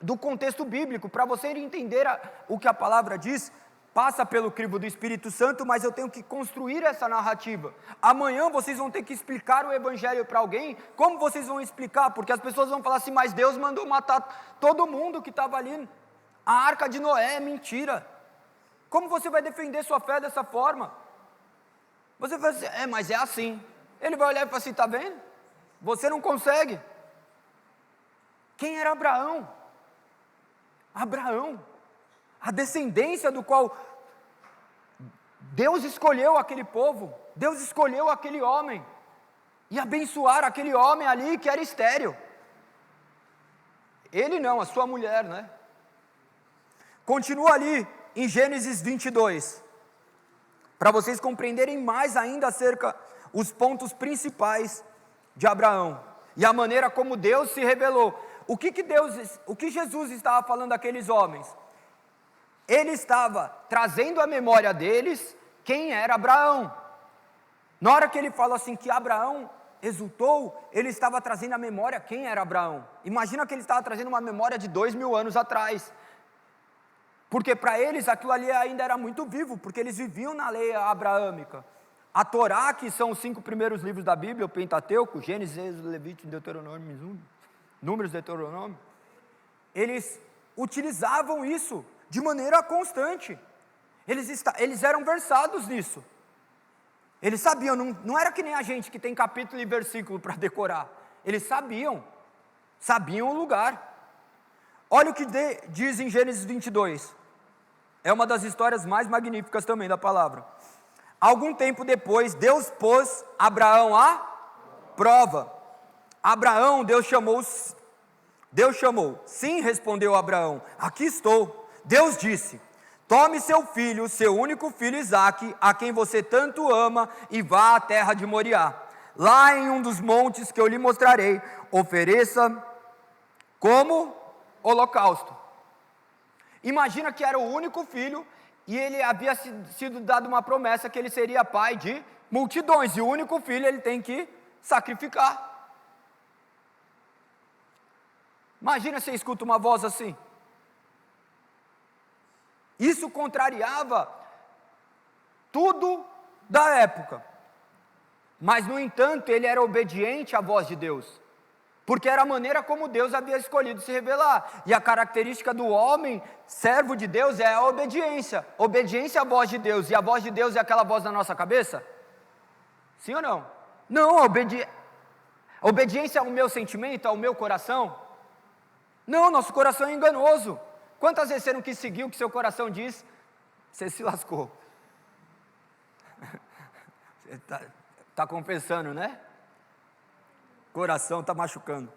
do contexto bíblico, para você entender o que a palavra diz. Passa pelo crivo do Espírito Santo, mas eu tenho que construir essa narrativa. Amanhã vocês vão ter que explicar o evangelho para alguém. Como vocês vão explicar? Porque as pessoas vão falar assim: mas Deus mandou matar todo mundo que estava ali, a arca de Noé é mentira. Como você vai defender sua fé dessa forma? Você vai dizer: mas é assim. Ele vai olhar e falar assim: está vendo? Você não consegue. Quem era Abraão? Abraão, a descendência do qual Deus escolheu aquele povo, Deus escolheu aquele homem, e abençoar aquele homem ali que era estéril. Ele não, a sua mulher, né? Continua ali em Gênesis 22, para vocês compreenderem mais ainda acerca os pontos principais de Abraão e a maneira como Deus se revelou. O que Jesus estava falando àqueles homens? Ele estava trazendo à memória deles quem era Abraão. Na hora que ele fala assim que Abraão exultou, ele estava trazendo à memória quem era Abraão. Imagina que ele estava trazendo uma memória de 2000 anos atrás. Porque para eles aquilo ali ainda era muito vivo, porque eles viviam na lei abraâmica. A Torá, que são os 5 primeiros livros da Bíblia, o Pentateuco, Gênesis, Êxodo, Levítico, Deuteronômio, Números, Deuteronômio, eles utilizavam isso de maneira constante. Eles eram versados nisso. Eles sabiam, não era que nem a gente que tem capítulo e versículo para decorar. Eles sabiam o lugar. Olha o que diz em Gênesis 22. É uma das histórias mais magníficas também da palavra. Algum tempo depois, Deus pôs Abraão à prova. Abraão, Deus chamou. Sim, respondeu Abraão, aqui estou. Deus disse: tome seu filho, seu único filho Isaque, a quem você tanto ama, e vá à terra de Moriá. Lá em um dos montes que eu lhe mostrarei, ofereça como holocausto. Imagina que era o único filho, e ele havia sido dado uma promessa que ele seria pai de multidões, e o único filho ele tem que sacrificar. Imagina você escuta uma voz assim. Isso contrariava tudo da época. Mas, no entanto, ele era obediente à voz de Deus, porque era a maneira como Deus havia escolhido se revelar. E a característica do homem, servo de Deus, é a obediência. Obediência à voz de Deus. E a voz de Deus é aquela voz da nossa cabeça? Sim ou não? Não, a obediência ao meu sentimento, ao meu coração? Não, nosso coração é enganoso. Quantas vezes você não quis seguir o que seu coração diz? Você se lascou. Você está confessando, né? Coração está machucando.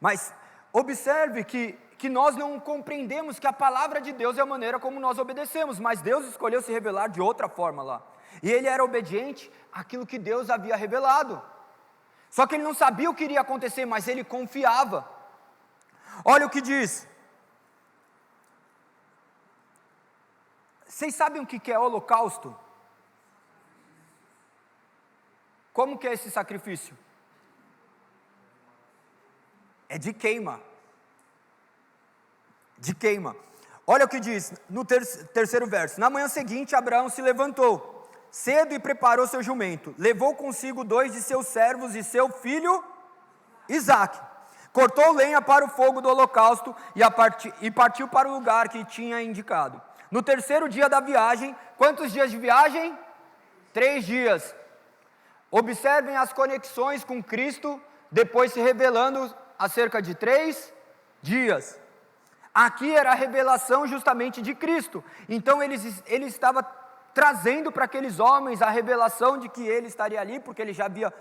Mas observe que nós não compreendemos que a palavra de Deus é a maneira como nós obedecemos, mas Deus escolheu se revelar de outra forma lá. E ele era obediente àquilo que Deus havia revelado. Só que ele não sabia o que iria acontecer, mas ele confiava. Olha o que diz. Vocês sabem o que é holocausto? Como que é esse sacrifício? É de queima. De queima. Olha o que diz no terceiro verso. Na manhã seguinte, Abraão se levantou cedo e preparou seu jumento. Levou consigo 2 de seus servos e seu filho Isaque. Cortou lenha para o fogo do holocausto e partiu para o lugar que tinha indicado. No terceiro dia da viagem, quantos dias de viagem? 3 dias. Observem as conexões com Cristo, depois se revelando acerca de 3 dias. Aqui era a revelação justamente de Cristo. Então ele estava trazendo para aqueles homens a revelação de que ele estaria ali, porque ele já havia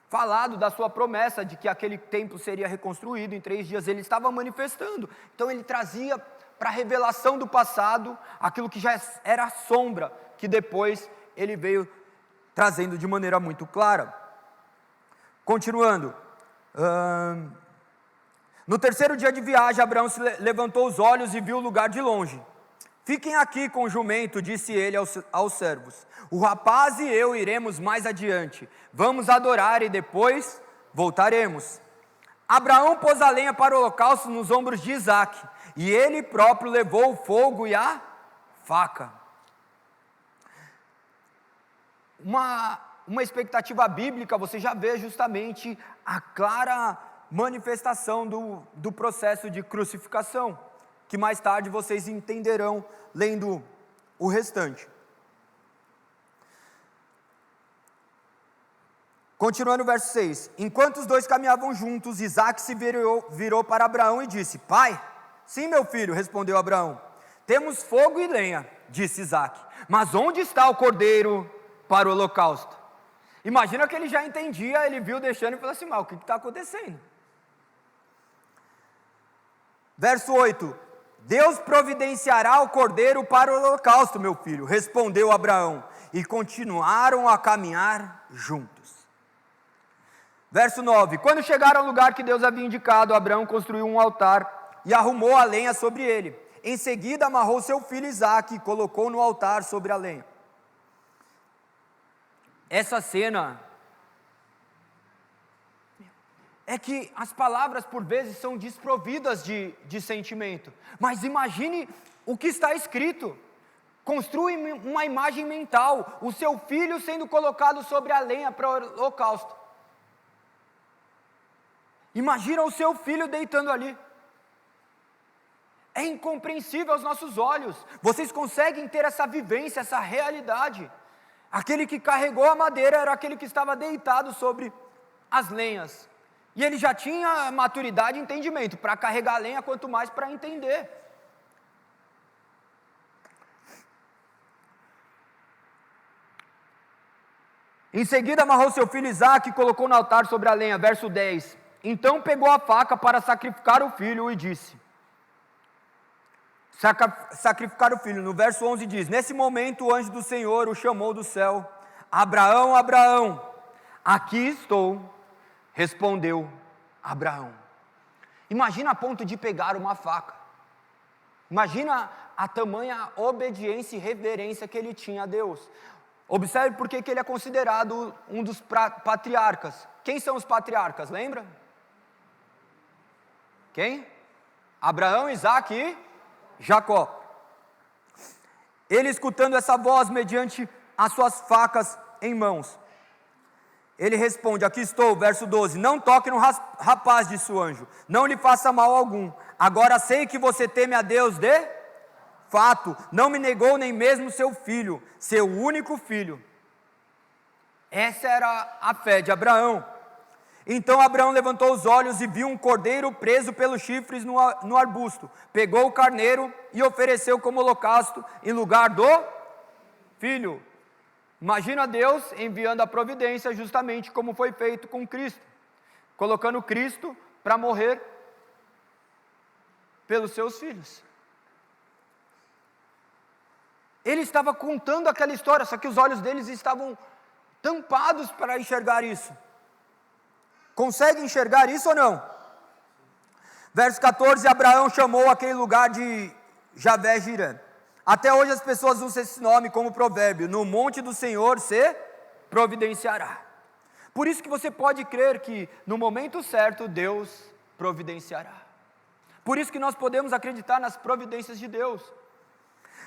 falado da sua promessa de que aquele templo seria reconstruído em 3 dias. Ele estava manifestando. Então ele trazia para a revelação do passado aquilo que já era sombra, que depois ele veio trazendo de maneira muito clara. Continuando. No terceiro dia de viagem, Abraão levantou os olhos e viu o lugar de longe. Fiquem aqui com o jumento, disse ele aos servos. O rapaz e eu iremos mais adiante. Vamos adorar e depois voltaremos. Abraão pôs a lenha para o holocausto nos ombros de Isaque, e ele próprio levou o fogo e a faca. Uma expectativa bíblica, você já vê justamente a clara manifestação do processo de crucificação, que mais tarde vocês entenderão lendo o restante. Continuando o verso 6. Enquanto os dois caminhavam juntos, Isaque se virou para Abraão e disse: Pai? Sim, meu filho, respondeu Abraão. Temos fogo e lenha, disse Isaque, mas onde está o cordeiro para o holocausto? Imagina que ele já entendia, ele viu deixando e falou assim: mas o que está acontecendo? Verso 8. Deus providenciará o cordeiro para o holocausto, meu filho, respondeu Abraão, e continuaram a caminhar juntos. Verso 9. Quando chegaram ao lugar que Deus havia indicado, Abraão construiu um altar e arrumou a lenha sobre ele. Em seguida amarrou seu filho Isaque e colocou no altar sobre a lenha. Essa cena é que as palavras por vezes são desprovidas de sentimento, mas imagine o que está escrito. Construi uma imagem mental, o seu filho sendo colocado sobre a lenha para o holocausto. Imagina o seu filho deitando ali. É incompreensível aos nossos olhos. Vocês conseguem ter essa vivência, essa realidade? Aquele que carregou a madeira era aquele que estava deitado sobre as lenhas. E ele já tinha maturidade e entendimento para carregar a lenha, quanto mais para entender. Em seguida amarrou seu filho Isaque e colocou no altar sobre a lenha. Verso 10. Então pegou a faca para sacrificar o filho e disse... Sacrificar o filho. No verso 11 diz: nesse momento o anjo do Senhor o chamou do céu. Abraão, Abraão. Aqui estou, respondeu Abraão. Imagina a ponto de pegar uma faca. Imagina a tamanha obediência e reverência que ele tinha a Deus. Observe por que ele é considerado um dos patriarcas. Quem são os patriarcas, lembra? Quem? Abraão, Isaque e Jacó. Ele escutando essa voz mediante as suas facas em mãos. Ele responde, aqui estou, verso 12, não toque no rapaz, disse o anjo, não lhe faça mal algum. Agora sei que você teme a Deus de fato, não me negou nem mesmo seu filho, seu único filho. Essa era a fé de Abraão. Então Abraão levantou os olhos e viu um cordeiro preso pelos chifres no arbusto. Pegou o carneiro e ofereceu como holocausto em lugar do filho. Imagina Deus enviando a providência justamente como foi feito com Cristo. Colocando Cristo para morrer pelos seus filhos. Ele estava contando aquela história, só que os olhos deles estavam tampados para enxergar isso. Consegue enxergar isso ou não? Verso 14, Abraão chamou aquele lugar de Javé-Jiré. Até hoje as pessoas usam esse nome como provérbio, no monte do Senhor se providenciará. Por isso que você pode crer que no momento certo Deus providenciará. Por isso que nós podemos acreditar nas providências de Deus.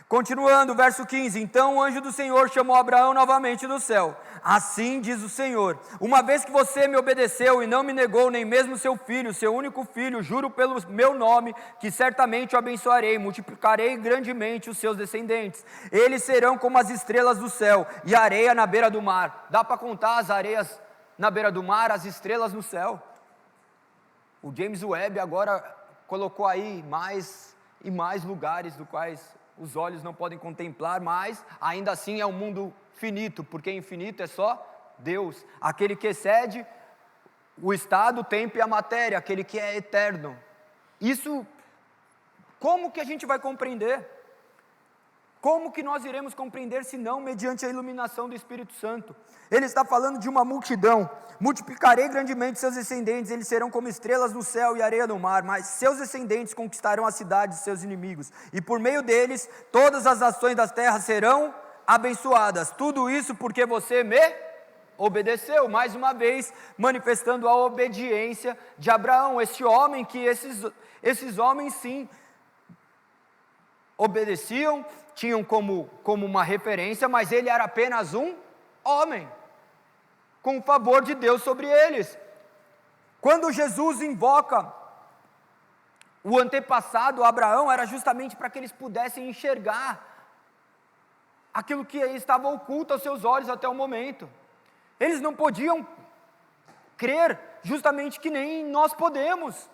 Continuando, verso 15, então o anjo do Senhor chamou Abraão novamente do céu. Assim diz o Senhor, uma vez que você me obedeceu e não me negou nem mesmo seu filho, seu único filho, juro pelo meu nome, que certamente o abençoarei, multiplicarei grandemente os seus descendentes. Eles serão como as estrelas do céu e a areia na beira do mar. Dá para contar as areias na beira do mar, as estrelas no céu? O James Webb agora colocou aí mais e mais lugares do quais os olhos não podem contemplar, mas ainda assim é um mundo finito, porque infinito é só Deus, aquele que excede o estado, o tempo e a matéria, aquele que é eterno. Isso, como que a gente vai compreender? Como que nós iremos compreender se não mediante a iluminação do Espírito Santo? Ele está falando de uma multidão. Multiplicarei grandemente seus descendentes, eles serão como estrelas no céu e areia no mar, mas seus descendentes conquistarão a cidade de seus inimigos, e por meio deles todas as nações das terras serão abençoadas. Tudo isso porque você me obedeceu, mais uma vez manifestando a obediência de Abraão, esse homem que esses homens sim obedeciam, tinham como uma referência, mas ele era apenas um homem, com o favor de Deus sobre eles. Quando Jesus invoca o antepassado Abraão, era justamente para que eles pudessem enxergar aquilo que estava oculto aos seus olhos até o momento. Eles não podiam crer, justamente que nem nós podemos.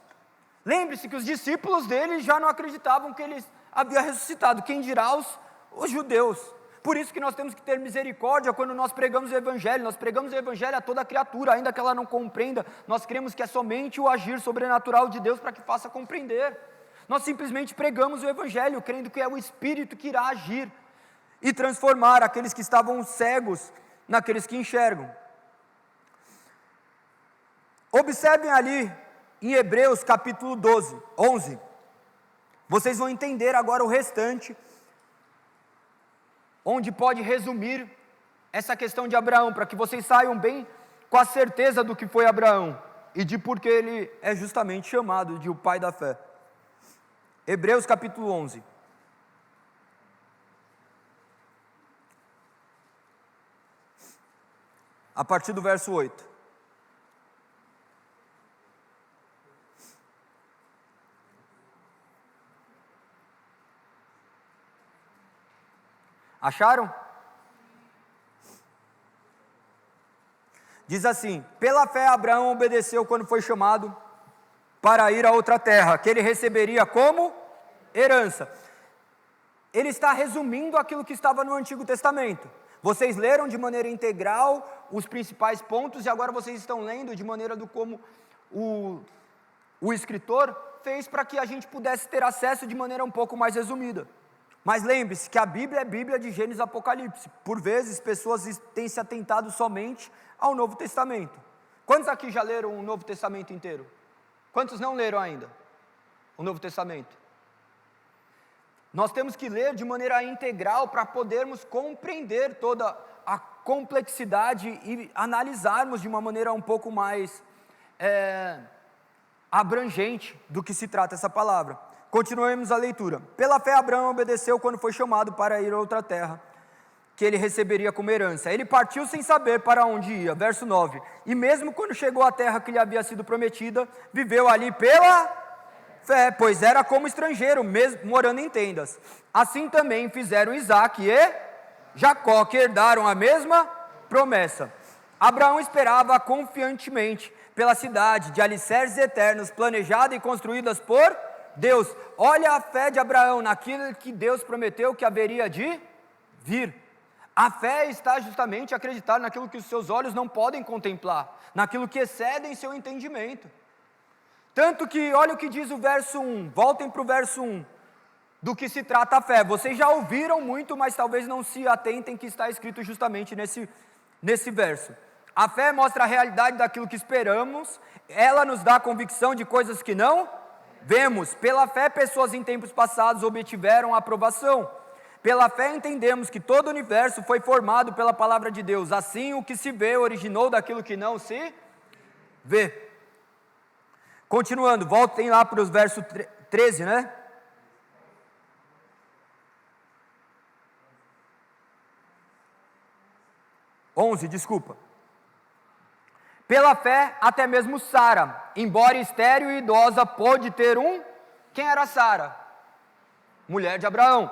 Lembre-se que os discípulos dele já não acreditavam que ele havia ressuscitado, quem dirá os judeus. Por isso que nós temos que ter misericórdia quando nós pregamos o Evangelho. Nós pregamos o Evangelho a toda criatura, ainda que ela não compreenda. Nós cremos que é somente o agir sobrenatural de Deus para que faça compreender. Nós simplesmente pregamos o Evangelho, crendo que é o Espírito que irá agir e transformar aqueles que estavam cegos naqueles que enxergam. Observem ali em Hebreus capítulo 11. Vocês vão entender agora o restante, onde pode resumir essa questão de Abraão, para que vocês saiam bem com a certeza do que foi Abraão e de por que ele é justamente chamado de o pai da fé. Hebreus capítulo 11. A partir do verso 8. Acharam? Diz assim: pela fé Abraão obedeceu quando foi chamado para ir a outra terra, que ele receberia como herança. Ele está resumindo aquilo que estava no Antigo Testamento. Vocês leram de maneira integral os principais pontos, e agora vocês estão lendo de maneira do como o escritor fez para que a gente pudesse ter acesso de maneira um pouco mais resumida. Mas lembre-se que a Bíblia é Bíblia de Gênesis e Apocalipse. Por vezes, pessoas têm se atentado somente ao Novo Testamento. Quantos aqui já leram o Novo Testamento inteiro? Quantos não leram ainda o Novo Testamento? Nós temos que ler de maneira integral para podermos compreender toda a complexidade e analisarmos de uma maneira um pouco mais abrangente do que se trata essa palavra. Continuemos a leitura. Pela fé Abraão obedeceu quando foi chamado para ir a outra terra, que ele receberia como herança. Ele partiu sem saber para onde ia. Verso 9. E mesmo quando chegou à terra que lhe havia sido prometida, viveu ali pela fé, pois era como estrangeiro, mesmo morando em tendas. Assim também fizeram Isaque e Jacó, que herdaram a mesma promessa. Abraão esperava confiantemente pela cidade de alicerces eternos, planejada e construídas por Deus. Olha a fé de Abraão naquilo que Deus prometeu que haveria de vir. A fé está justamente a acreditar naquilo que os seus olhos não podem contemplar, naquilo que excede em seu entendimento. Tanto que, olha o que diz o verso 1, voltem para o verso 1, do que se trata a fé. Vocês já ouviram muito, mas talvez não se atentem que está escrito justamente nesse verso. A fé mostra a realidade daquilo que esperamos, ela nos dá a convicção de coisas que não vemos. Pela fé, pessoas em tempos passados obtiveram a aprovação. Pela fé entendemos que todo o universo foi formado pela palavra de Deus. Assim, o que se vê originou daquilo que não se vê. Continuando, voltem lá para os versos 13, né? Desculpa. Pela fé, até mesmo Sara, embora estéril e idosa, pôde ter Quem era Sara? Mulher de Abraão.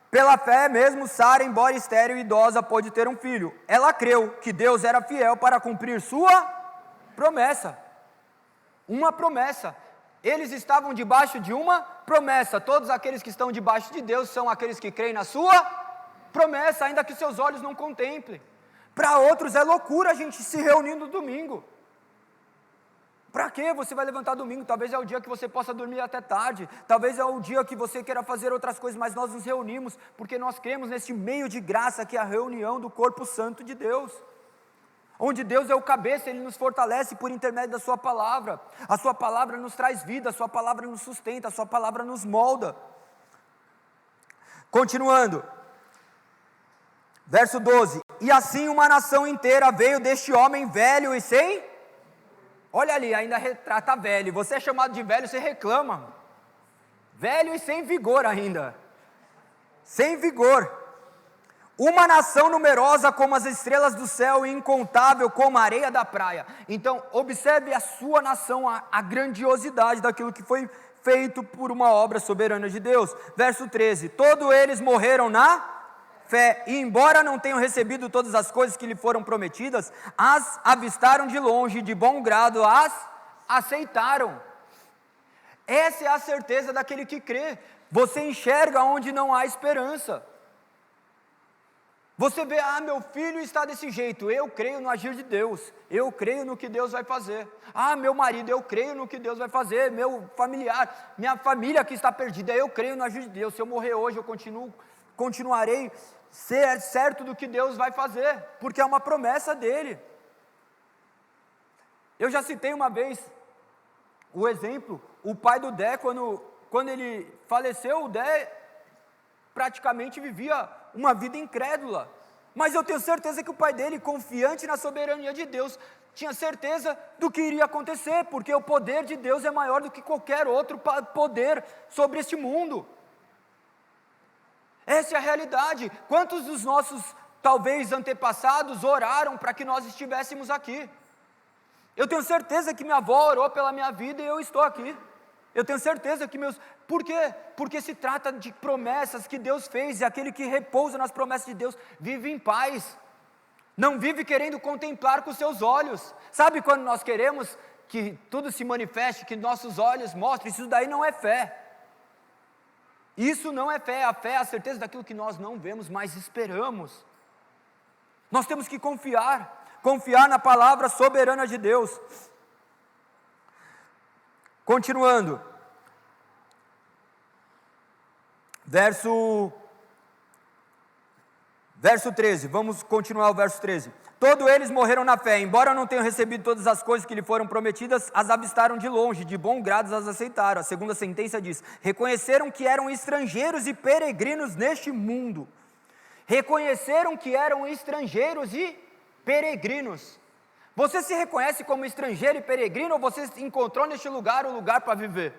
Pela fé mesmo, Sara, embora estéril e idosa, pôde ter um filho. Ela creu que Deus era fiel para cumprir sua promessa. Uma promessa. Eles estavam debaixo de uma promessa. Todos aqueles que estão debaixo de Deus são aqueles que creem na sua promessa, ainda que seus olhos não contemplem. Para outros é loucura a gente se reunir no domingo. Para que você vai levantar domingo? Talvez é o dia que você possa dormir até tarde. Talvez é o dia que você queira fazer outras coisas, mas nós nos reunimos porque nós cremos nesse meio de graça que é a reunião do corpo santo de Deus. Onde Deus é o cabeça, Ele nos fortalece por intermédio da sua palavra. A sua palavra nos traz vida, a sua palavra nos sustenta, a sua palavra nos molda. Continuando. Verso 12, e assim uma nação inteira veio deste homem velho e sem... Olha ali, ainda retrata velho, você é chamado de velho, você reclama. Velho e sem vigor ainda. Sem vigor. Uma nação numerosa como as estrelas do céu e incontável como a areia da praia. Então, observe a sua nação, a grandiosidade daquilo que foi feito por uma obra soberana de Deus. Verso 13, todos eles morreram na fé, e embora não tenham recebido todas as coisas que lhe foram prometidas, as avistaram de longe, de bom grado as aceitaram. Essa é a certeza daquele que crê. Você enxerga onde não há esperança. Você vê, meu filho está desse jeito, eu creio no agir de Deus, eu creio no que Deus vai fazer. Meu marido, eu creio no que Deus vai fazer. Meu familiar, minha família que está perdida, eu creio no agir de Deus. Se eu morrer hoje, eu continuarei ser certo do que Deus vai fazer, porque é uma promessa dele. Eu já citei uma vez o exemplo, o pai do Dé, quando ele faleceu, o Dé praticamente vivia uma vida incrédula, mas eu tenho certeza que o pai dele, confiante na soberania de Deus, tinha certeza do que iria acontecer, porque o poder de Deus é maior do que qualquer outro poder sobre este mundo. Essa é a realidade. Quantos dos nossos, talvez, antepassados oraram para que nós estivéssemos aqui? Eu tenho certeza que minha avó orou pela minha vida e eu estou aqui. Eu tenho certeza que Por quê? Porque se trata de promessas que Deus fez, e aquele que repousa nas promessas de Deus vive em paz. Não vive querendo contemplar com seus olhos. Sabe quando nós queremos que tudo se manifeste, que nossos olhos mostrem? Isso daí não é fé. Isso não é fé. A fé é a certeza daquilo que nós não vemos, mas esperamos. Nós temos que confiar na palavra soberana de Deus. Continuando, verso 13, vamos continuar o verso 13. Todos eles morreram na fé, embora não tenham recebido todas as coisas que lhe foram prometidas, as avistaram de longe, de bom grado as aceitaram. A segunda sentença diz: reconheceram que eram estrangeiros e peregrinos neste mundo. Reconheceram que eram estrangeiros e peregrinos. Você se reconhece como estrangeiro e peregrino, ou você encontrou neste lugar um lugar para viver?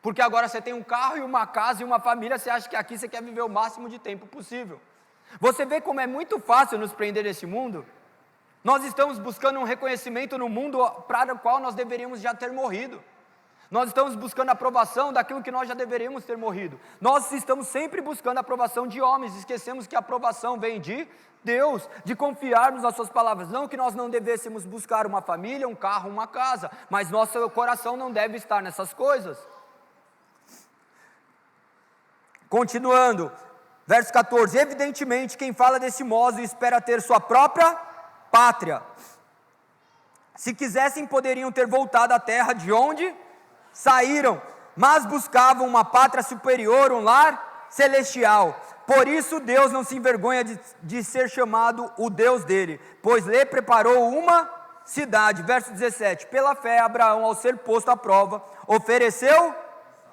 Porque agora você tem um carro e uma casa e uma família, você acha que aqui você quer viver o máximo de tempo possível. Você vê como é muito fácil nos prender nesse mundo? Nós estamos buscando um reconhecimento no mundo para o qual nós deveríamos já ter morrido. Nós estamos buscando a aprovação daquilo que nós já deveríamos ter morrido. Nós estamos sempre buscando a aprovação de homens, esquecemos que a aprovação vem de Deus, de confiarmos nas suas palavras. Não que nós não devêssemos buscar uma família, um carro, uma casa, mas nosso coração não deve estar nessas coisas. Continuando, verso 14: evidentemente quem fala desse modo espera ter sua própria pátria. Se quisessem, poderiam ter voltado à terra de onde saíram, mas buscavam uma pátria superior, um lar celestial. Por isso Deus não se envergonha de ser chamado o Deus dele, pois lhe preparou uma cidade. Verso 17: pela fé Abraão, ao ser posto à prova, ofereceu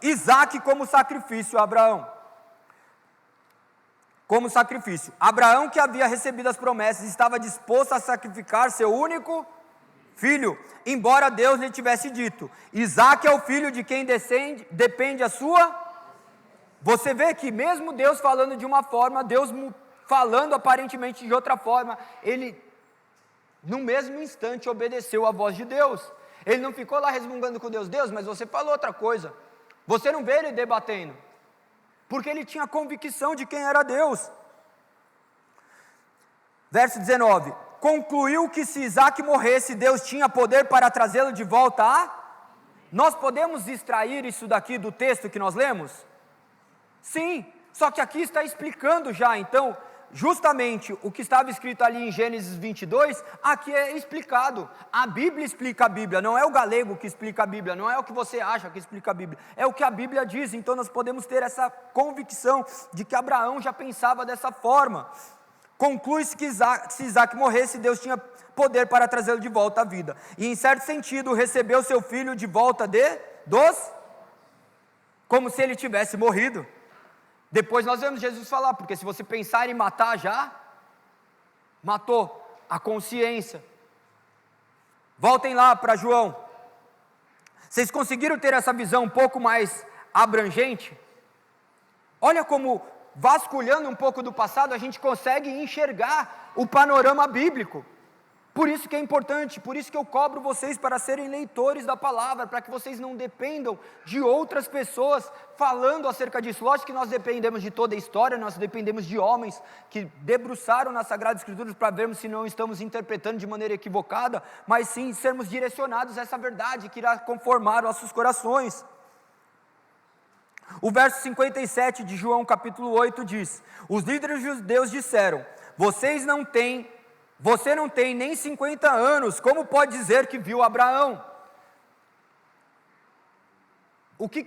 Isaque como sacrifício a Abraão. Como sacrifício. Abraão, que havia recebido as promessas, estava disposto a sacrificar seu único filho, embora Deus lhe tivesse dito: Isaque é o filho de quem depende a sua. Você vê que mesmo Deus falando de uma forma, Deus falando aparentemente de outra forma, ele no mesmo instante obedeceu a voz de Deus. Ele não ficou lá resmungando com Deus: Deus, mas você falou outra coisa. Você não vê ele debatendo, porque ele tinha convicção de quem era Deus. Verso 19: concluiu que se Isaque morresse, Deus tinha poder para trazê-lo de volta a... Nós podemos extrair isso daqui do texto que nós lemos? Sim, só que aqui está explicando já, então, justamente o que estava escrito ali em Gênesis 22, aqui é explicado. A Bíblia explica a Bíblia, não é o galego que explica a Bíblia, não é o que você acha que explica a Bíblia, é o que a Bíblia diz. Então nós podemos ter essa convicção de que Abraão já pensava dessa forma. Conclui-se que se Isaque morresse, Deus tinha poder para trazê-lo de volta à vida, e em certo sentido recebeu seu filho de volta como se ele tivesse morrido. Depois nós vemos Jesus falar, porque se você pensar em matar já, matou a consciência. Voltem lá para João. Vocês conseguiram ter essa visão um pouco mais abrangente? Olha como, vasculhando um pouco do passado, a gente consegue enxergar o panorama bíblico. Por isso que é importante, por isso que eu cobro vocês para serem leitores da palavra, para que vocês não dependam de outras pessoas falando acerca disso. Lógico que nós dependemos de toda a história, nós dependemos de homens que debruçaram nas Sagradas Escrituras para vermos se não estamos interpretando de maneira equivocada, mas sim sermos direcionados a essa verdade que irá conformar nossos corações. O verso 57 de João capítulo 8 diz: os líderes judeus disseram: você não tem nem 50 anos, como pode dizer que viu Abraão? O que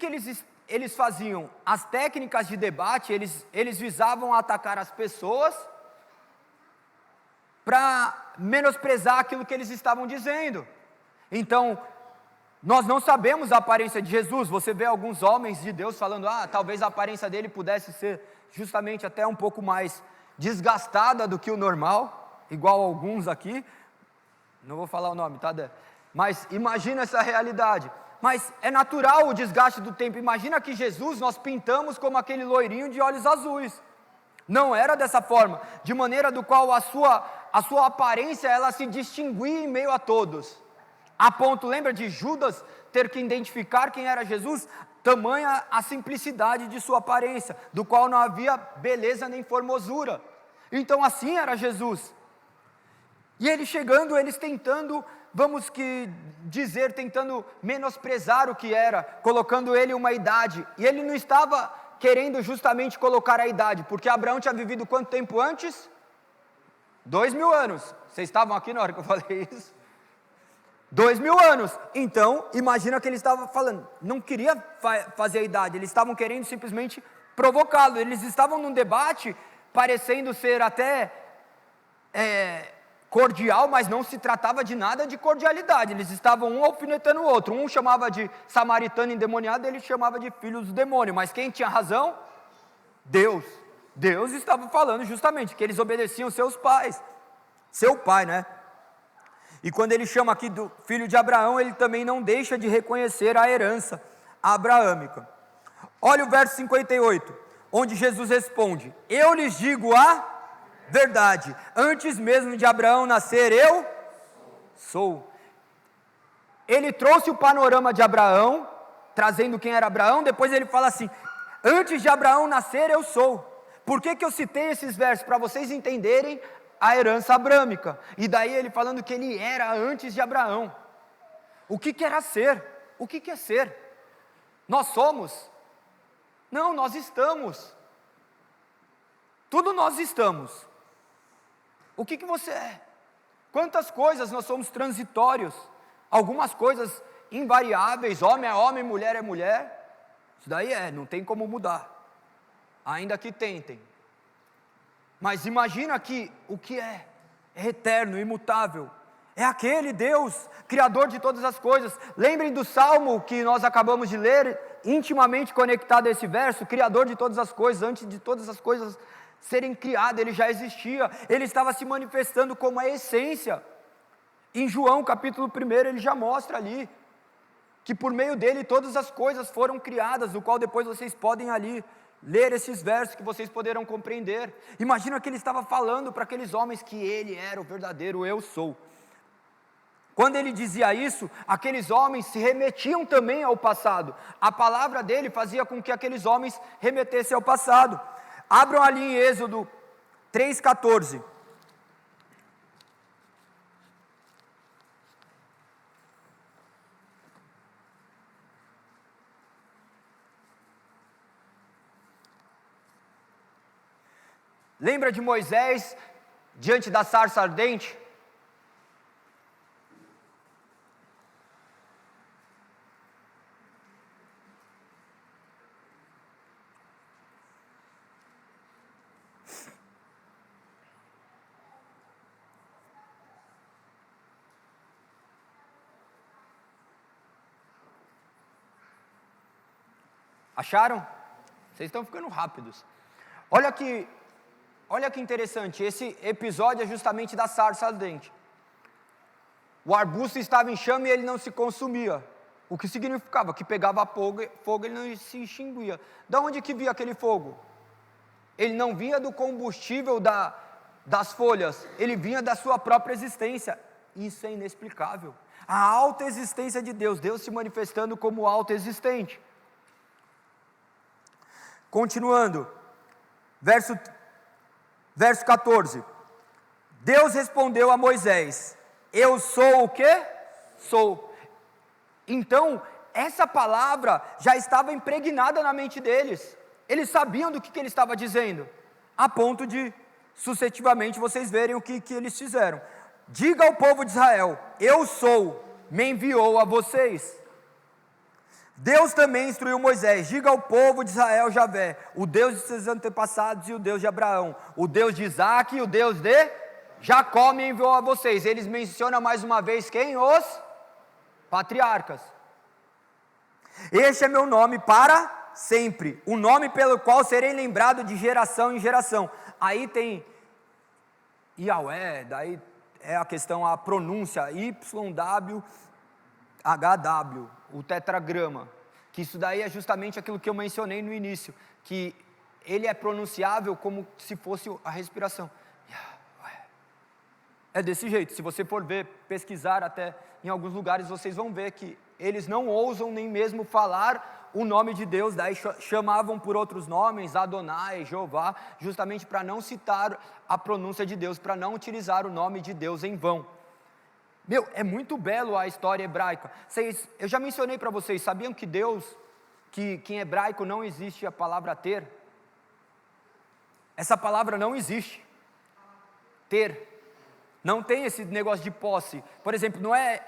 eles faziam? As técnicas de debate, eles visavam atacar as pessoas para menosprezar aquilo que eles estavam dizendo. Então, nós não sabemos a aparência de Jesus. Você vê alguns homens de Deus falando: talvez a aparência dele pudesse ser justamente até um pouco mais desgastada do que o normal, igual alguns aqui, não vou falar o nome, tá? Mas imagina essa realidade. Mas é natural o desgaste do tempo. Imagina que Jesus nós pintamos como aquele loirinho de olhos azuis. Não era dessa forma, de maneira do qual a sua aparência ela se distinguia em meio a todos. A ponto, lembra de Judas ter que identificar quem era Jesus? Tamanha a simplicidade de sua aparência, do qual não havia beleza nem formosura. Então assim era Jesus. E ele chegando, eles tentando, tentando menosprezar o que era, colocando ele uma idade. E ele não estava querendo justamente colocar a idade, porque Abraão tinha vivido quanto tempo antes? 2000 anos. Vocês estavam aqui na hora que eu falei isso? 2000 anos. Então, imagina que ele estava falando, não queria fazer a idade, eles estavam querendo simplesmente provocá-lo. Eles estavam num debate, parecendo ser até cordial, mas não se tratava de nada de cordialidade. Eles estavam um alfinetando o outro. Um chamava de samaritano endemoniado, ele chamava de filho do demônio. Mas quem tinha razão? Deus. Deus estava falando justamente que eles obedeciam seus pais. Seu pai, né? E quando ele chama aqui do filho de Abraão, ele também não deixa de reconhecer a herança abraâmica. Olha o verso 58, onde Jesus responde: eu lhes digo a verdade, antes mesmo de Abraão nascer, eu sou. Ele trouxe o panorama de Abraão, trazendo quem era Abraão, depois ele fala assim: antes de Abraão nascer, eu sou. Por que eu citei esses versos? Para vocês entenderem a herança abrâmica. E daí ele falando que ele era antes de Abraão. O que era ser? O que é ser? Nós somos? Não, nós estamos. Tudo nós estamos. O que você é? Quantas coisas nós somos transitórios, algumas coisas invariáveis, homem é homem, mulher é mulher, isso daí não tem como mudar, ainda que tentem. Mas imagina que o que é eterno, imutável, é aquele Deus, Criador de todas as coisas. Lembrem do Salmo que nós acabamos de ler, intimamente conectado a esse verso: Criador de todas as coisas, antes de todas as coisas serem criadas, ele já existia, ele estava se manifestando como a essência. Em João capítulo 1, ele já mostra ali, que por meio dele todas as coisas foram criadas, do qual depois vocês podem ali ler esses versos que vocês poderão compreender. Imagina que ele estava falando para aqueles homens que ele era o verdadeiro eu sou. Quando ele dizia isso, aqueles homens se remetiam também ao passado. A palavra dele fazia com que aqueles homens remetessem ao passado. Abram ali em Êxodo 3,14. Lembra de Moisés diante da sarça ardente? Acharam? Vocês estão ficando rápidos. Olha que interessante, esse episódio é justamente da sarça ardente. O arbusto estava em chama e ele não se consumia. O que significava? Que pegava fogo ele não se extinguia. Da onde que via aquele fogo? Ele não vinha do combustível das folhas, ele vinha da sua própria existência. Isso é inexplicável. A autoexistência de Deus, Deus se manifestando como autoexistente. Continuando, verso 14, Deus respondeu a Moisés: eu sou o que? Sou. Então, essa palavra já estava impregnada na mente deles, eles sabiam do que ele estava dizendo, a ponto de, sucessivamente, vocês verem o que eles fizeram. Diga ao povo de Israel: eu sou, me enviou a vocês. Deus também instruiu Moisés: diga ao povo de Israel, Javé, o Deus de seus antepassados e o Deus de Abraão, o Deus de Isaac e o Deus de Jacó me enviou a vocês. Eles mencionam mais uma vez quem? Os patriarcas. Este é meu nome para sempre, o nome pelo qual serei lembrado de geração em geração. Aí tem Yahweh, daí é a questão, a pronúncia YWHW, o tetragrama, que isso daí é justamente aquilo que eu mencionei no início, que ele é pronunciável como se fosse a respiração. É desse jeito. Se você for ver, pesquisar até em alguns lugares, vocês vão ver que eles não ousam nem mesmo falar o nome de Deus, daí chamavam por outros nomes, Adonai, Jeová, justamente para não citar a pronúncia de Deus, para não utilizar o nome de Deus em vão. É muito belo a história hebraica. Eu já mencionei para vocês, sabiam que Deus, que em hebraico não existe a palavra ter? Essa palavra não existe. Ter. Não tem esse negócio de posse. Por exemplo, não é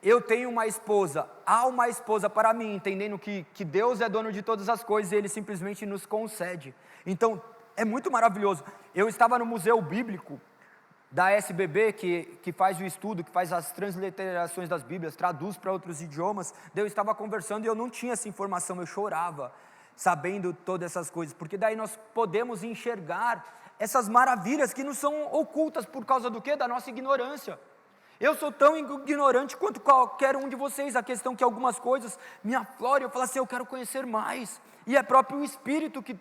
eu tenho uma esposa, há uma esposa para mim, entendendo que Deus é dono de todas as coisas e Ele simplesmente nos concede. Então, é muito maravilhoso. Eu estava no Museu Bíblico da SBB, que faz o estudo, que faz as transliterações das Bíblias, traduz para outros idiomas. Daí eu estava conversando e eu não tinha essa informação, eu chorava, sabendo todas essas coisas, porque daí nós podemos enxergar essas maravilhas que nos são ocultas por causa do quê? Da nossa ignorância. Eu sou tão ignorante quanto qualquer um de vocês. A questão é que algumas coisas me afloram, eu falo assim, eu quero conhecer mais. E é próprio o Espírito que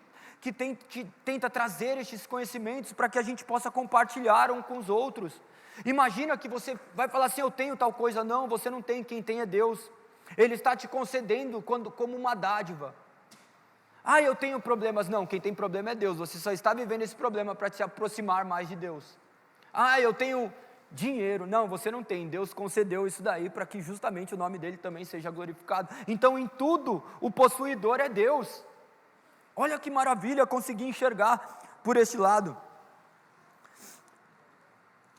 tenta trazer estes conhecimentos para que a gente possa compartilhar um com os outros. Imagina que você vai falar assim, eu tenho tal coisa. Não, você não tem, quem tem é Deus. Ele está te concedendo como uma dádiva. Ah, eu tenho problemas. Não, quem tem problema é Deus. Você só está vivendo esse problema para te aproximar mais de Deus. Ah, eu tenho dinheiro. Não, você não tem. Deus concedeu isso daí para que justamente o nome dele também seja glorificado. Então, em tudo, o possuidor é Deus. Olha que maravilha conseguir enxergar por este lado.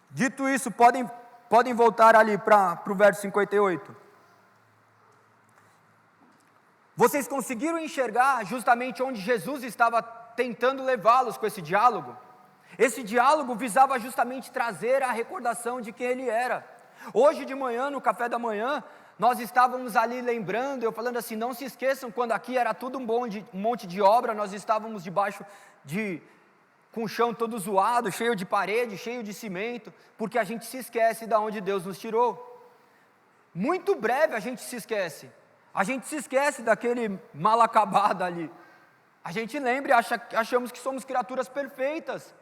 Dito isso, podem voltar ali para o verso 58. Vocês conseguiram enxergar justamente onde Jesus estava tentando levá-los com esse diálogo? Esse diálogo visava justamente trazer a recordação de quem ele era. Hoje de manhã, no café da manhã, nós estávamos ali lembrando, eu falando assim, não se esqueçam, quando aqui era tudo um monte de obra, nós estávamos debaixo com o chão todo zoado, cheio de parede, cheio de cimento, porque a gente se esquece de onde Deus nos tirou. Muito breve a gente se esquece. A gente se esquece daquele mal acabado ali. A gente lembra e achamos que somos criaturas perfeitas.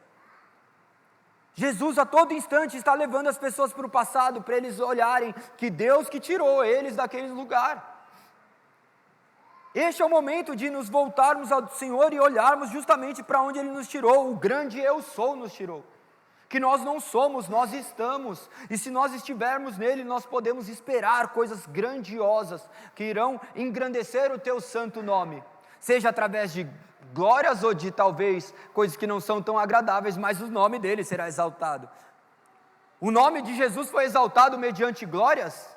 Jesus a todo instante está levando as pessoas para o passado, para eles olharem que Deus que tirou eles daquele lugar. Este é o momento de nos voltarmos ao Senhor e olharmos justamente para onde Ele nos tirou. O grande eu sou nos tirou. Que nós não somos, nós estamos. E se nós estivermos nele, nós podemos esperar coisas grandiosas que irão engrandecer o teu santo nome. Seja através de glórias ou de talvez coisas que não são tão agradáveis, mas o nome dele será exaltado. O nome de Jesus foi exaltado mediante glórias?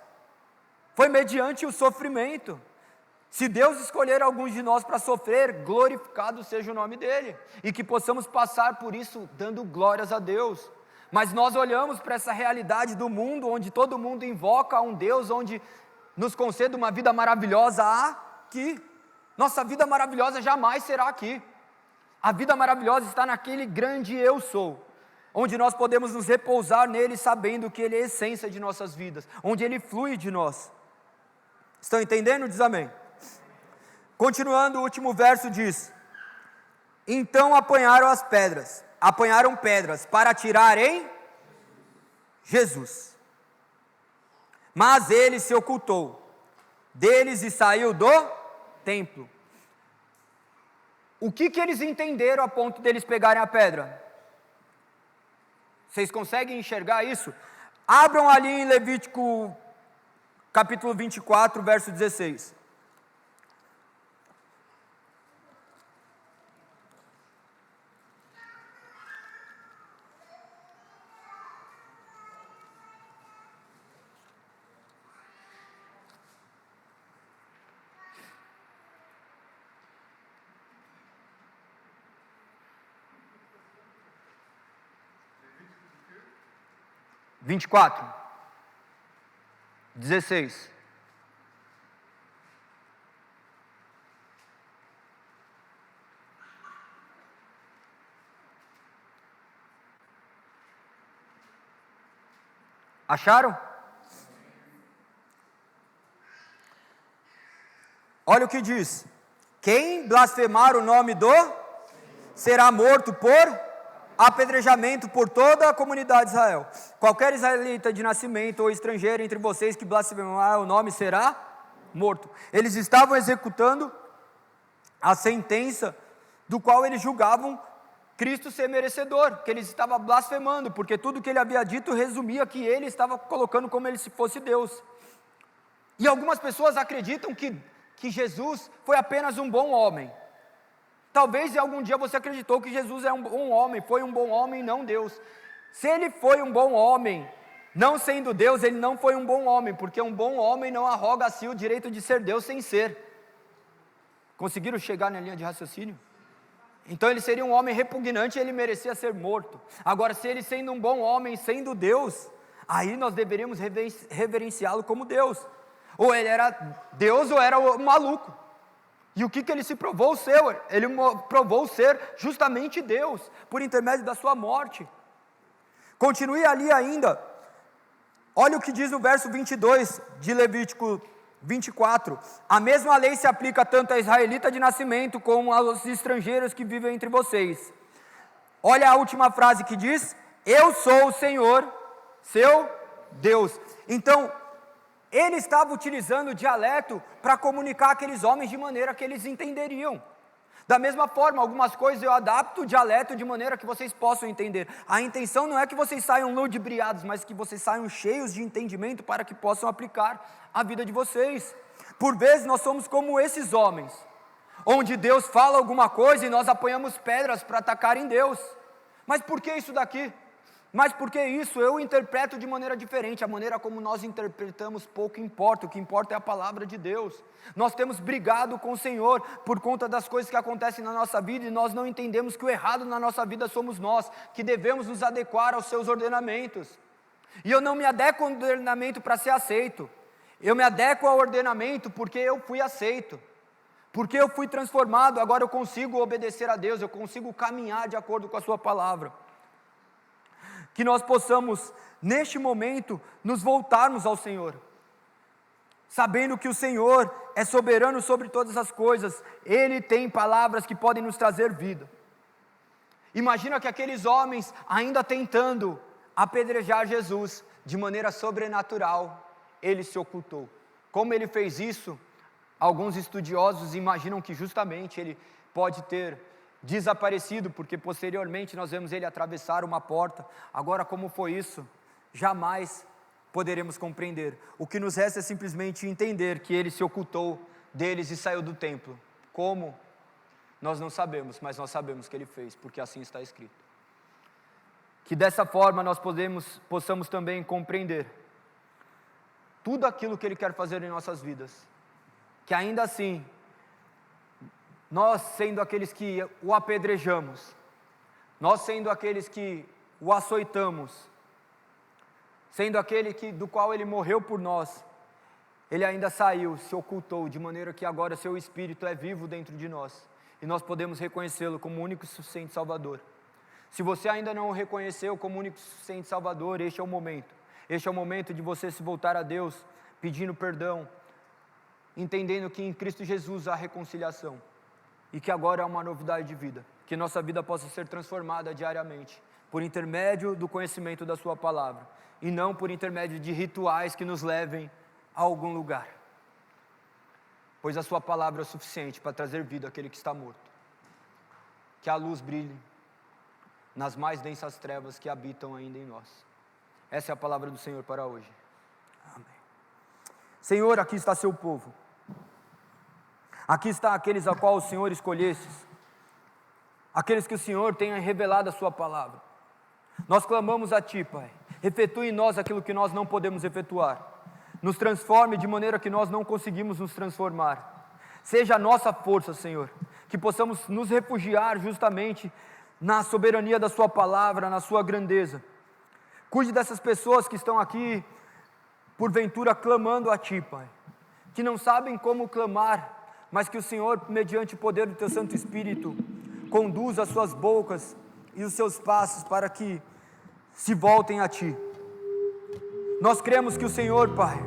Foi mediante o sofrimento. Se Deus escolher alguns de nós para sofrer, glorificado seja o nome dele, e que possamos passar por isso dando glórias a Deus. Mas nós olhamos para essa realidade do mundo, onde todo mundo invoca um Deus, onde nos concede uma vida maravilhosa aqui. Nossa vida maravilhosa jamais será aqui. A vida maravilhosa está naquele grande eu sou, onde nós podemos nos repousar nele, sabendo que ele é a essência de nossas vidas, onde ele flui de nós. Estão entendendo? Diz amém. Continuando, o último verso diz: então apanharam pedras para atirar em Jesus. Mas ele se ocultou deles e saiu do templo. O que eles entenderam a ponto deles pegarem a pedra? Vocês conseguem enxergar isso? Abram ali em Levítico capítulo 24, verso 16. – 24, 16. Acharam? Olha o que diz: quem blasfemar o nome do será morto por apedrejamento por toda a comunidade de Israel. Qualquer israelita de nascimento ou estrangeiro entre vocês que blasfemar o nome será morto. Eles estavam executando a sentença do qual eles julgavam Cristo ser merecedor, que ele estava blasfemando, porque tudo que ele havia dito resumia que ele estava colocando como ele se fosse Deus. E algumas pessoas acreditam que Jesus foi apenas um bom homem. Talvez algum dia você acreditou que Jesus é um bom homem, foi um bom homem e não Deus. Se ele foi um bom homem, não sendo Deus, ele não foi um bom homem, porque um bom homem não arroga a si o direito de ser Deus sem ser. Conseguiram chegar na linha de raciocínio? Então ele seria um homem repugnante e ele merecia ser morto. Agora, se ele sendo um bom homem, sendo Deus, aí nós deveríamos reverenciá-lo como Deus. Ou ele era Deus ou era um maluco. E o que ele se provou ser? Ele provou ser justamente Deus, por intermédio da sua morte. Continue ali ainda, Olha o que diz no verso 22 de Levítico 24: a mesma lei se aplica tanto a israelita de nascimento como aos estrangeiros que vivem entre vocês. Olha a última frase que diz: eu sou o Senhor, seu Deus. Então, ele estava utilizando o dialeto para comunicar aqueles homens de maneira que eles entenderiam. Da mesma forma, algumas coisas eu adapto o dialeto de maneira que vocês possam entender. A intenção não é que vocês saiam ludibriados, mas que vocês saiam cheios de entendimento para que possam aplicar a vida de vocês. Por vezes nós somos como esses homens, onde Deus fala alguma coisa e nós apanhamos pedras para atacar em Deus. Mas por que isso daqui? Mas por que isso? Eu interpreto de maneira diferente. A maneira como nós interpretamos pouco importa. O que importa é a palavra de Deus. Nós temos brigado com o Senhor por conta das coisas que acontecem na nossa vida, e nós não entendemos que o errado na nossa vida somos nós, que devemos nos adequar aos seus ordenamentos. E eu não me adequo ao ordenamento para ser aceito. Eu me adequo ao ordenamento porque eu fui aceito. Porque eu fui transformado, agora eu consigo obedecer a Deus, eu consigo caminhar de acordo com a sua palavra. Que nós possamos, neste momento, nos voltarmos ao Senhor, sabendo que o Senhor é soberano sobre todas as coisas. Ele tem palavras que podem nos trazer vida. Imagina que aqueles homens, ainda tentando apedrejar Jesus, de maneira sobrenatural, ele se ocultou. Como ele fez isso? Alguns estudiosos imaginam que justamente ele pode ter desaparecido, porque posteriormente nós vemos ele atravessar uma porta. Agora, como foi isso? Jamais poderemos compreender. O que nos resta é simplesmente entender que ele se ocultou deles e saiu do templo. Como? Nós não sabemos, mas nós sabemos que ele fez, porque assim está escrito. Que dessa forma nós possamos também compreender tudo aquilo que ele quer fazer em nossas vidas. Que ainda assim, nós sendo aqueles que o apedrejamos, nós sendo aqueles que o açoitamos, sendo aquele do qual ele morreu por nós, ele ainda saiu, se ocultou, de maneira que agora seu Espírito é vivo dentro de nós, e nós podemos reconhecê-lo como o único e suficiente Salvador. Se você ainda não o reconheceu como o único e suficiente Salvador, este é o momento. Este é o momento de você se voltar a Deus, pedindo perdão, entendendo que em Cristo Jesus há reconciliação, e que agora é uma novidade de vida, que nossa vida possa ser transformada diariamente, por intermédio do conhecimento da sua palavra, e não por intermédio de rituais que nos levem a algum lugar, pois a sua palavra é o suficiente para trazer vida àquele que está morto. Que a luz brilhe nas mais densas trevas que habitam ainda em nós. Essa é a palavra do Senhor para hoje. Amém. Senhor, aqui está seu povo. Aqui está aqueles a qual o Senhor escolhestes, aqueles que o Senhor tenha revelado a sua palavra. Nós clamamos a Ti, Pai, efetue em nós aquilo que nós não podemos efetuar, nos transforme de maneira que nós não conseguimos nos transformar, seja a nossa força, Senhor, que possamos nos refugiar justamente na soberania da sua palavra, na sua grandeza. Cuide dessas pessoas que estão aqui, porventura clamando a Ti, Pai, que não sabem como clamar, mas que o Senhor, mediante o poder do Teu Santo Espírito, conduza as suas bocas e os seus passos para que se voltem a Ti. Nós cremos que o Senhor, Pai,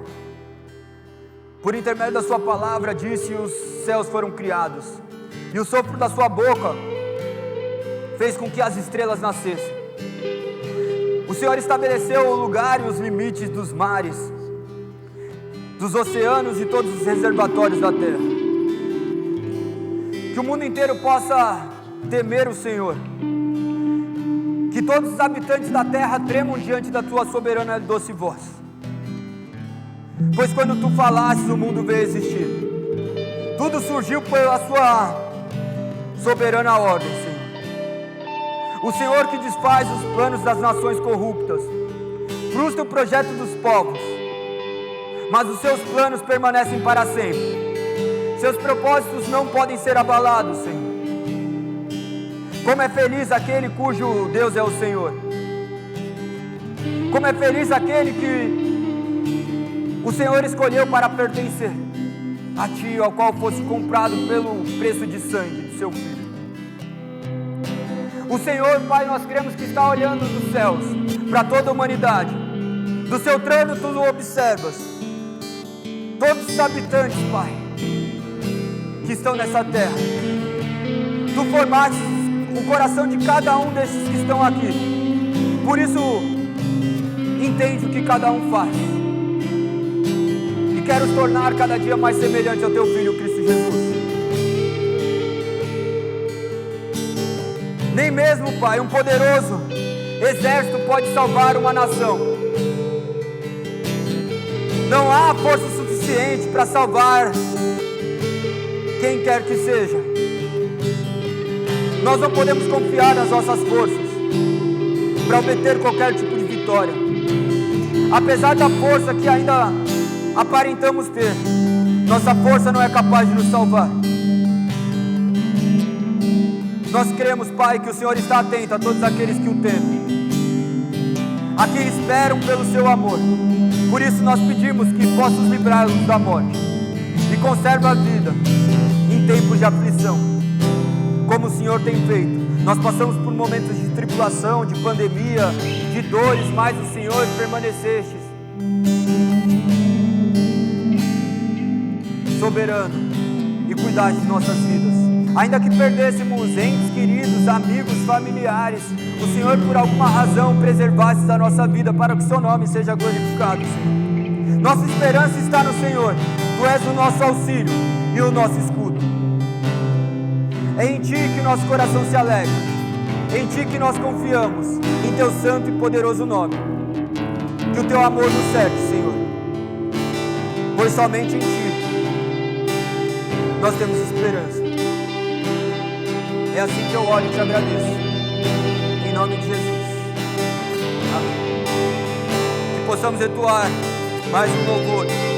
por intermédio da Sua palavra, disse: os céus foram criados, e o sopro da Sua boca fez com que as estrelas nascessem. O Senhor estabeleceu o lugar e os limites dos mares, dos oceanos e todos os reservatórios da terra. Que o mundo inteiro possa temer o Senhor, que todos os habitantes da terra tremam diante da Tua soberana e doce voz, pois quando Tu falastes, o mundo veio existir. Tudo surgiu pela Sua soberana ordem, Senhor. O Senhor que desfaz os planos das nações corruptas, frustra o projeto dos povos, mas os Seus planos permanecem para sempre. Seus propósitos não podem ser abalados, Senhor. Como é feliz aquele cujo Deus é o Senhor. Como é feliz aquele que o Senhor escolheu para pertencer a Ti, ao qual fosse comprado pelo preço de sangue do Seu Filho. O Senhor, Pai, nós cremos que está olhando dos céus para toda a humanidade, Do seu trono tu observas todos os habitantes, Pai, que estão nessa terra. Tu formaste o coração de cada um desses que estão aqui. Por isso, entende o que cada um faz. E quero tornar cada dia mais semelhante ao teu Filho Cristo Jesus. Nem mesmo, Pai, um poderoso exército pode salvar uma nação. Não há força suficiente para salvar quem quer que seja. Nós não podemos confiar nas nossas forças para obter qualquer tipo de vitória. Apesar da força que ainda aparentamos ter, nossa força não é capaz de nos salvar. Nós cremos, Pai, que o Senhor está atento a todos aqueles que o temem, a que esperam pelo seu amor. Por isso nós pedimos que possas livrar-nos da morte e conserva a vida em tempos de aflição, como o Senhor tem feito. Nós passamos por momentos de tribulação, de pandemia, de dores, mas o Senhor permaneceste soberano e cuidaste de nossas vidas. Ainda que perdêssemos entes queridos, amigos, familiares, o Senhor por alguma razão preservaste a nossa vida para que o seu nome seja glorificado, Senhor. Nossa esperança está no Senhor. Tu és o nosso auxílio e o nosso escudo. É em Ti que nosso coração se alegra, em Ti que nós confiamos, em Teu santo e poderoso nome. Que o Teu amor nos cerque, Senhor, pois somente em Ti nós temos esperança. É assim que eu oro e te agradeço, em nome de Jesus. Amém. Que possamos entoar mais um louvor.